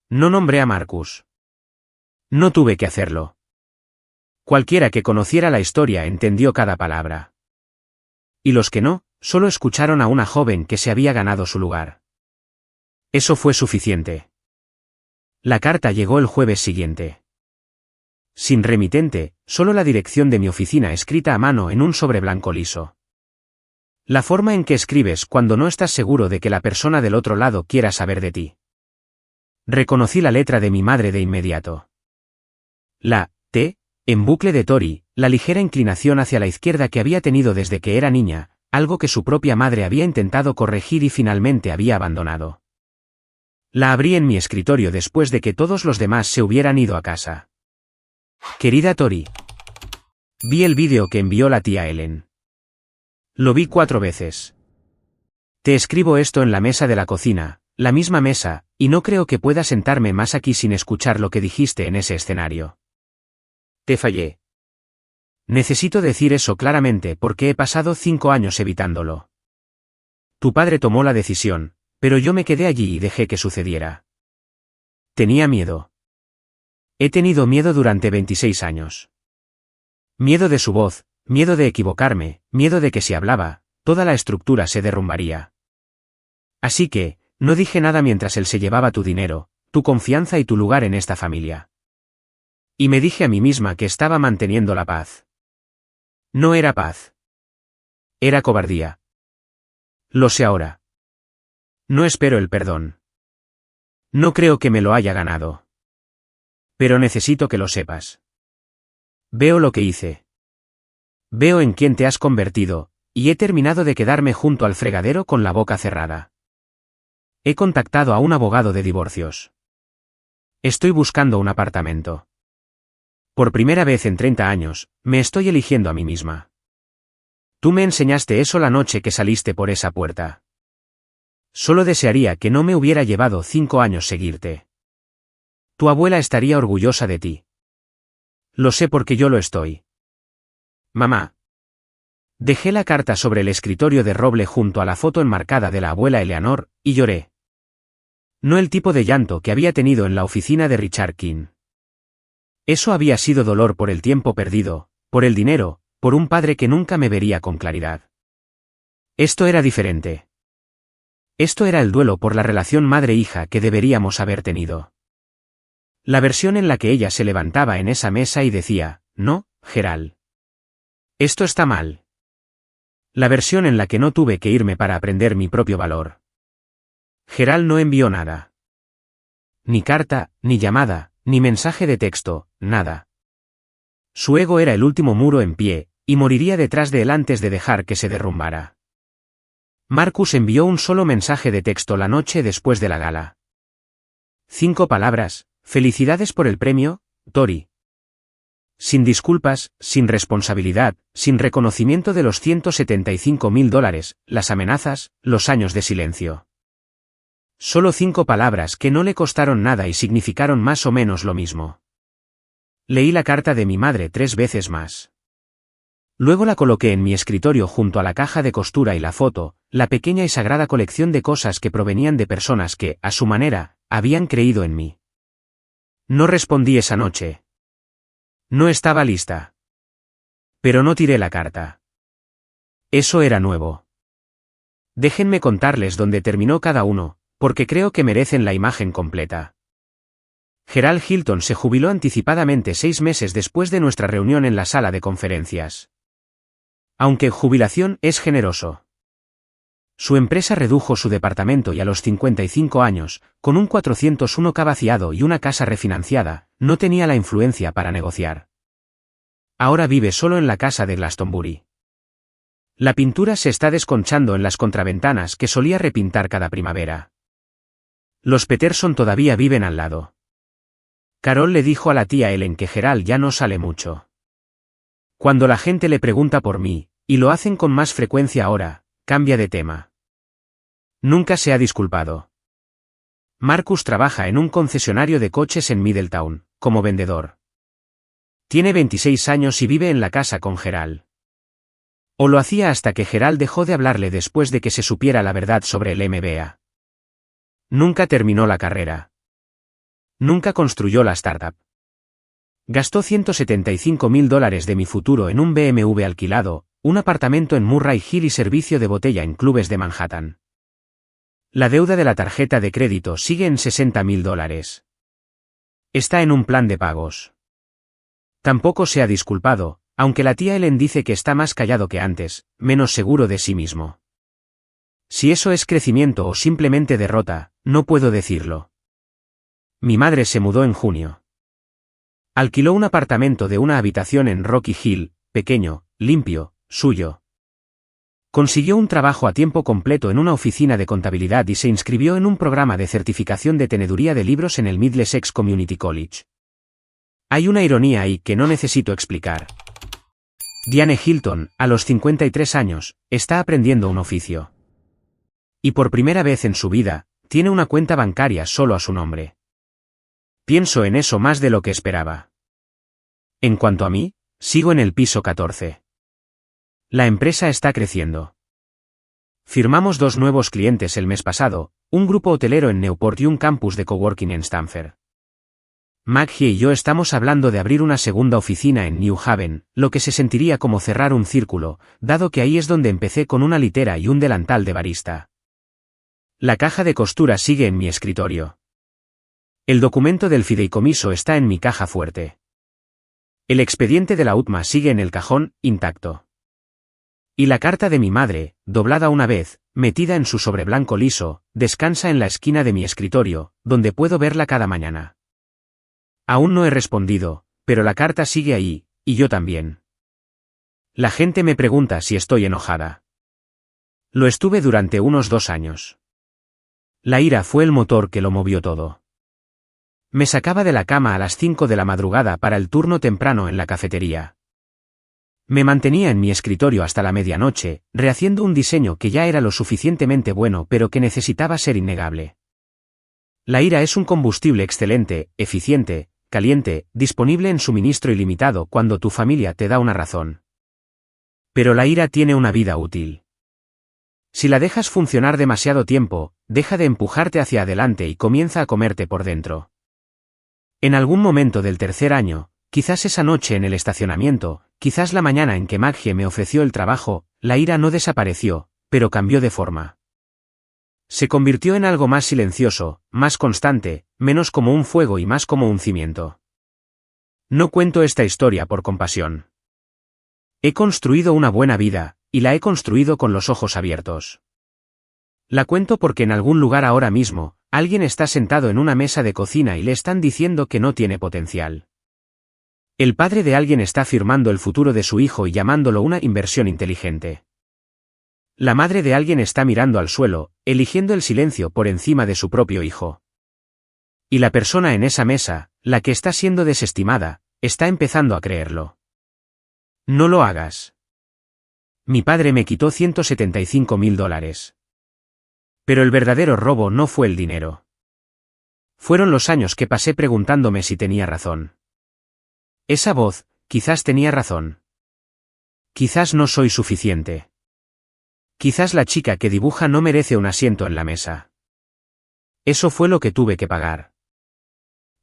S1: No nombré a Marcus. No tuve que hacerlo. Cualquiera que conociera la historia entendió cada palabra. Y los que no, solo escucharon a una joven que se había ganado su lugar. Eso fue suficiente. La carta llegó el jueves siguiente. Sin remitente, solo la dirección de mi oficina escrita a mano en un sobre blanco liso. La forma en que escribes cuando no estás seguro de que la persona del otro lado quiera saber de ti. Reconocí la letra de mi madre de inmediato. La T, en bucle de Tori, la ligera inclinación hacia la izquierda que había tenido desde que era niña, algo que su propia madre había intentado corregir y finalmente había abandonado. La abrí en mi escritorio después de que todos los demás se hubieran ido a casa. Querida Tori. Vi el vídeo que envió la tía Ellen. Lo vi 4 veces. Te escribo esto en la mesa de la cocina, la misma mesa, y no creo que pueda sentarme más aquí sin escuchar lo que dijiste en ese escenario. Te fallé. Necesito decir eso claramente porque he pasado 5 años evitándolo. Tu padre tomó la decisión, pero yo me quedé allí y dejé que sucediera. Tenía miedo. He tenido miedo durante 26 años. Miedo de su voz, miedo de equivocarme, miedo de que si hablaba, toda la estructura se derrumbaría. Así que, no dije nada mientras él se llevaba tu dinero, tu confianza y tu lugar en esta familia. Y me dije a mí misma que estaba manteniendo la paz. No era paz. Era cobardía. Lo sé ahora. No espero el perdón. No creo que me lo haya ganado. Pero necesito que lo sepas. Veo lo que hice. Veo en quién te has convertido, y he terminado de quedarme junto al fregadero con la boca cerrada. He contactado a un abogado de divorcios. Estoy buscando un apartamento. Por primera vez en 30 años, me estoy eligiendo a mí misma. Tú me enseñaste eso la noche que saliste por esa puerta. Solo desearía que no me hubiera llevado 5 años seguirte. Tu abuela estaría orgullosa de ti. Lo sé porque yo lo estoy. Mamá. Dejé la carta sobre el escritorio de roble junto a la foto enmarcada de la abuela Eleanor, y lloré. No el tipo de llanto que había tenido en la oficina de Richard King. Eso había sido dolor por el tiempo perdido, por el dinero, por un padre que nunca me vería con claridad. Esto era diferente. Esto era el duelo por la relación madre-hija que deberíamos haber tenido. La versión en la que ella se levantaba en esa mesa y decía, no, Gerald. Esto está mal. La versión en la que no tuve que irme para aprender mi propio valor. Gerald no envió nada. Ni carta, ni llamada, ni mensaje de texto, nada. Su ego era el último muro en pie, y moriría detrás de él antes de dejar que se derrumbara. Marcus envió un solo mensaje de texto la noche después de la gala. 5 palabras, felicidades por el premio, Tori. Sin disculpas, sin responsabilidad, sin reconocimiento de los $175.000, las amenazas, los años de silencio. Solo 5 palabras que no le costaron nada y significaron más o menos lo mismo. Leí la carta de mi madre 3 veces más. Luego la coloqué en mi escritorio junto a la caja de costura y la foto, la pequeña y sagrada colección de cosas que provenían de personas que, a su manera, habían creído en mí. No respondí esa noche. No estaba lista. Pero no tiré la carta. Eso era nuevo. Déjenme contarles dónde terminó cada uno, porque creo que merecen la imagen completa. Gerald Hilton se jubiló anticipadamente 6 meses después de nuestra reunión en la sala de conferencias. Aunque jubilación es generoso. Su empresa redujo su departamento y a los 55 años, con un 401k vaciado y una casa refinanciada, no tenía la influencia para negociar. Ahora vive solo en la casa de Glastonbury. La pintura se está desconchando en las contraventanas que solía repintar cada primavera. Los Peterson todavía viven al lado. Carol le dijo a la tía Ellen que Gerald ya no sale mucho. Cuando la gente le pregunta por mí, y lo hacen con más frecuencia ahora, cambia de tema. Nunca se ha disculpado. Marcus trabaja en un concesionario de coches en Middletown, como vendedor. Tiene 26 años y vive en la casa con Gerald. O lo hacía hasta que Gerald dejó de hablarle después de que se supiera la verdad sobre el MBA. Nunca terminó la carrera. Nunca construyó la startup. Gastó $175.000 de mi futuro en un BMW alquilado, un apartamento en Murray Hill y servicio de botella en clubes de Manhattan. La deuda de la tarjeta de crédito sigue en $60.000. Está en un plan de pagos. Tampoco se ha disculpado, Aunque la tía Ellen dice que está más callado que antes, menos seguro de sí mismo. Si eso es crecimiento o simplemente derrota, no puedo decirlo. Mi madre se mudó en junio. Alquiló un apartamento de una habitación en Rocky Hill, pequeño, limpio, suyo. Consiguió un trabajo a tiempo completo en una oficina de contabilidad y se inscribió en un programa de certificación de teneduría de libros en el Middlesex Community College. Hay una ironía ahí que no necesito explicar. Diane Hilton, a los 53 años, está aprendiendo un oficio. Y por primera vez en su vida, tiene una cuenta bancaria solo a su nombre. Pienso en eso más de lo que esperaba. En cuanto a mí, sigo en el piso 14. La empresa está creciendo. Firmamos 2 nuevos clientes el mes pasado, un grupo hotelero en Newport y un campus de coworking en Stamford. Maggie y yo estamos hablando de abrir una segunda oficina en New Haven, lo que se sentiría como cerrar un círculo, dado que ahí es donde empecé con una litera y un delantal de barista. La caja de costura sigue en mi escritorio. El documento del fideicomiso está en mi caja fuerte. El expediente de la UTMA sigue en el cajón, intacto. Y la carta de mi madre, doblada una vez, metida en su sobreblanco liso, descansa en la esquina de mi escritorio, donde puedo verla cada mañana. Aún no he respondido, pero la carta sigue ahí, y yo también. La gente me pregunta si estoy enojada. Lo estuve durante unos 2 años. La ira fue el motor que lo movió todo. Me sacaba de la cama a las 5 de la madrugada para el turno temprano en la cafetería. Me mantenía en mi escritorio hasta la medianoche, rehaciendo un diseño que ya era lo suficientemente bueno pero que necesitaba ser innegable. La ira es un combustible excelente, eficiente, caliente, disponible en suministro ilimitado cuando tu familia te da una razón. Pero la ira tiene una vida útil. Si la dejas funcionar demasiado tiempo, deja de empujarte hacia adelante y comienza a comerte por dentro. En algún momento del 3er año, quizás esa noche en el estacionamiento, quizás la mañana en que Maggie me ofreció el trabajo, la ira no desapareció, pero cambió de forma. Se convirtió en algo más silencioso, más constante, menos como un fuego y más como un cimiento. No cuento esta historia por compasión. He construido una buena vida, y la he construido con los ojos abiertos. La cuento porque en algún lugar ahora mismo, alguien está sentado en una mesa de cocina y le están diciendo que no tiene potencial. El padre de alguien está firmando el futuro de su hijo y llamándolo una inversión inteligente. La madre de alguien está mirando al suelo, eligiendo el silencio por encima de su propio hijo. Y la persona en esa mesa, la que está siendo desestimada, está empezando a creerlo. No lo hagas. Mi padre me quitó $175.000. Pero el verdadero robo no fue el dinero. Fueron los años que pasé preguntándome si tenía razón. Esa voz, quizás tenía razón. Quizás no soy suficiente. Quizás la chica que dibuja no merece un asiento en la mesa. Eso fue lo que tuve que pagar.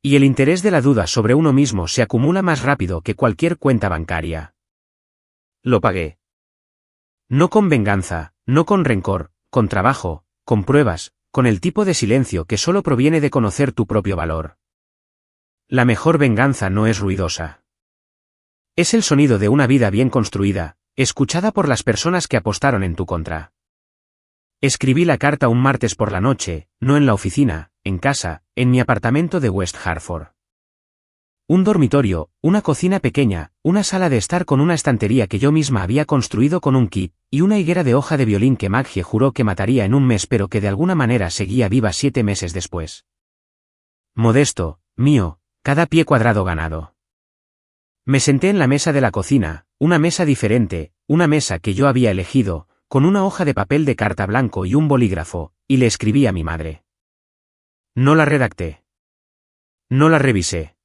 S1: Y el interés de la duda sobre uno mismo se acumula más rápido que cualquier cuenta bancaria. Lo pagué. No con venganza, no con rencor, con trabajo, con pruebas, con el tipo de silencio que solo proviene de conocer tu propio valor. La mejor venganza no es ruidosa. Es el sonido de una vida bien construida, escuchada por las personas que apostaron en tu contra. Escribí la carta un martes por la noche, no en la oficina, en casa, en mi apartamento de West Hartford. Un dormitorio, una cocina pequeña, una sala de estar con una estantería que yo misma había construido con un kit, y una higuera de hoja de violín que Maggie juró que mataría en un mes pero que de alguna manera seguía viva 7 meses después. Modesto, mío, cada pie cuadrado ganado. Me senté en la mesa de la cocina, una mesa diferente, una mesa que yo había elegido, con una hoja de papel de carta blanco y un bolígrafo, y le escribí a mi madre. No la redacté. No la revisé.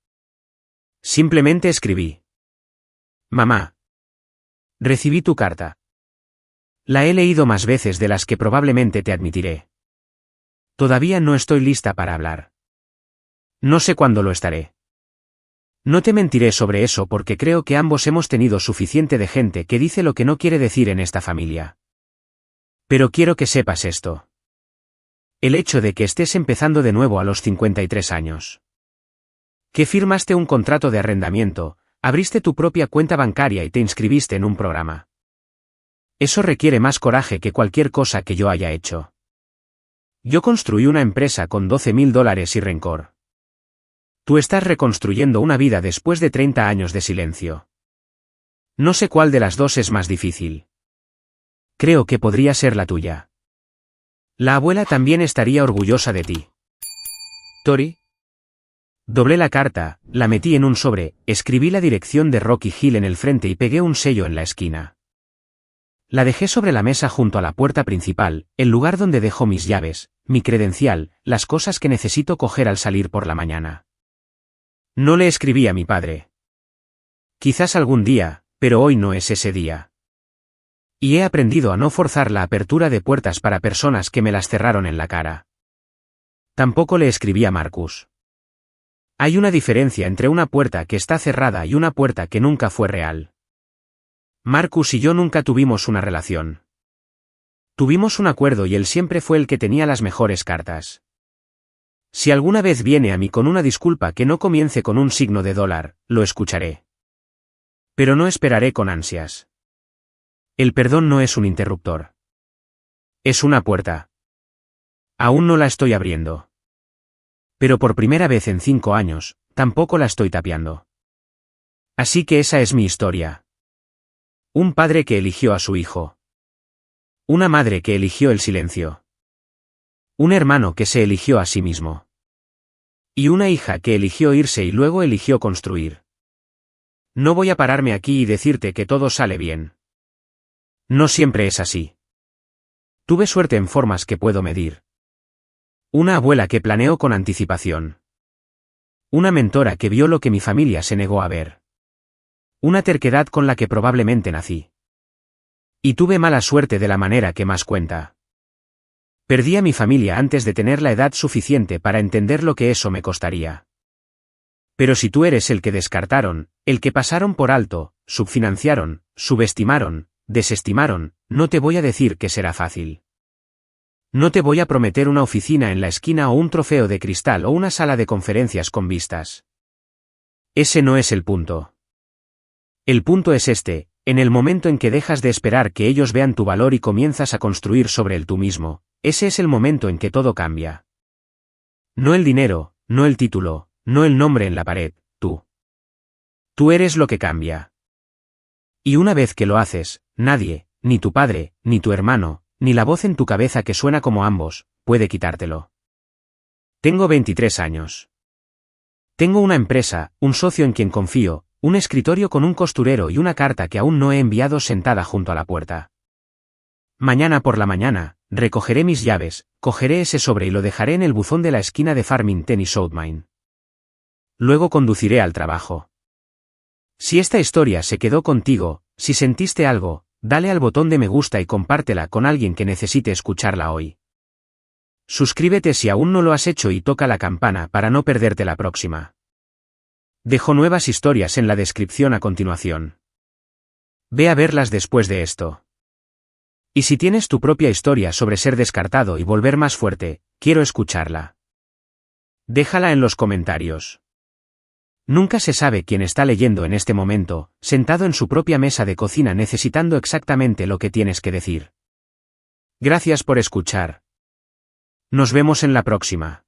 S1: Simplemente escribí. Mamá. Recibí tu carta. La he leído más veces de las que probablemente te admitiré. Todavía no estoy lista para hablar. No sé cuándo lo estaré. No te mentiré sobre eso porque creo que ambos hemos tenido suficiente de gente que dice lo que no quiere decir en esta familia. Pero quiero que sepas esto. El hecho de que estés empezando de nuevo a los 53 años. Que firmaste un contrato de arrendamiento, Abriste tu propia cuenta bancaria y te inscribiste en un programa. Eso requiere más coraje que cualquier cosa que yo haya hecho. Yo construí una empresa con $12.000 y rencor. Tú estás reconstruyendo una vida después de 30 años de silencio. No sé cuál de las dos es más difícil. Creo que podría ser la tuya. La abuela también estaría orgullosa de ti. Tori. Doblé la carta, la metí en un sobre, escribí la dirección de Rocky Hill en el frente y pegué un sello en la esquina. La dejé sobre la mesa junto a la puerta principal, el lugar donde dejo mis llaves, mi credencial, las cosas que necesito coger al salir por la mañana. No le escribí a mi padre. Quizás algún día, pero hoy no es ese día. Y he aprendido a no forzar la apertura de puertas para personas que me las cerraron en la cara. Tampoco le escribí a Marcus. Hay una diferencia entre una puerta que está cerrada y una puerta que nunca fue real. Marcus y yo nunca tuvimos una relación. Tuvimos un acuerdo y él siempre fue el que tenía las mejores cartas. Si alguna vez viene a mí con una disculpa que no comience con un signo de dólar, lo escucharé. Pero no esperaré con ansias. El perdón no es un interruptor. Es una puerta. Aún no la estoy abriendo. Pero por primera vez en 5 años, tampoco la estoy tapiando. Así que esa es mi historia. Un padre que eligió a su hijo. Una madre que eligió el silencio. Un hermano que se eligió a sí mismo. Y una hija que eligió irse y luego eligió construir. No voy a pararme aquí y decirte que todo sale bien. No siempre es así. Tuve suerte en formas que puedo medir. Una abuela que planeó con anticipación. Una mentora que vio lo que mi familia se negó a ver. Una terquedad con la que probablemente nací. Y tuve mala suerte de la manera que más cuenta. Perdí a mi familia antes de tener la edad suficiente para entender lo que eso me costaría. Pero si tú eres el que descartaron, el que pasaron por alto, subfinanciaron, subestimaron, desestimaron, no te voy a decir que será fácil. No te voy a prometer una oficina en la esquina o un trofeo de cristal o una sala de conferencias con vistas. Ese no es el punto. El punto es este, en el momento en que dejas de esperar que ellos vean tu valor y comienzas a construir sobre él tú mismo, ese es el momento en que todo cambia. No el dinero, no el título, no el nombre en la pared, tú. Tú eres lo que cambia. Y una vez que lo haces, nadie, ni tu padre, ni tu hermano, ni la voz en tu cabeza que suena como ambos, puede quitártelo. Tengo 23 años. Tengo una empresa, un socio en quien confío, un escritorio con un costurero y una carta que aún no he enviado sentada junto a la puerta. Mañana por la mañana, recogeré mis llaves, cogeré ese sobre y lo dejaré en el buzón de la esquina de Farmington y Southmine. Luego conduciré al trabajo. Si esta historia se quedó contigo, si sentiste algo, dale al botón de me gusta y compártela con alguien que necesite escucharla hoy. Suscríbete si aún no lo has hecho y toca la campana para no perderte la próxima. Dejo nuevas historias en la descripción a continuación. Ve a verlas después de esto. Y si tienes tu propia historia sobre ser descartado y volver más fuerte, quiero escucharla. Déjala en los comentarios. Nunca se sabe quién está leyendo en este momento, sentado en su propia mesa de cocina necesitando exactamente lo que tienes que decir. Gracias por escuchar. Nos vemos en la próxima.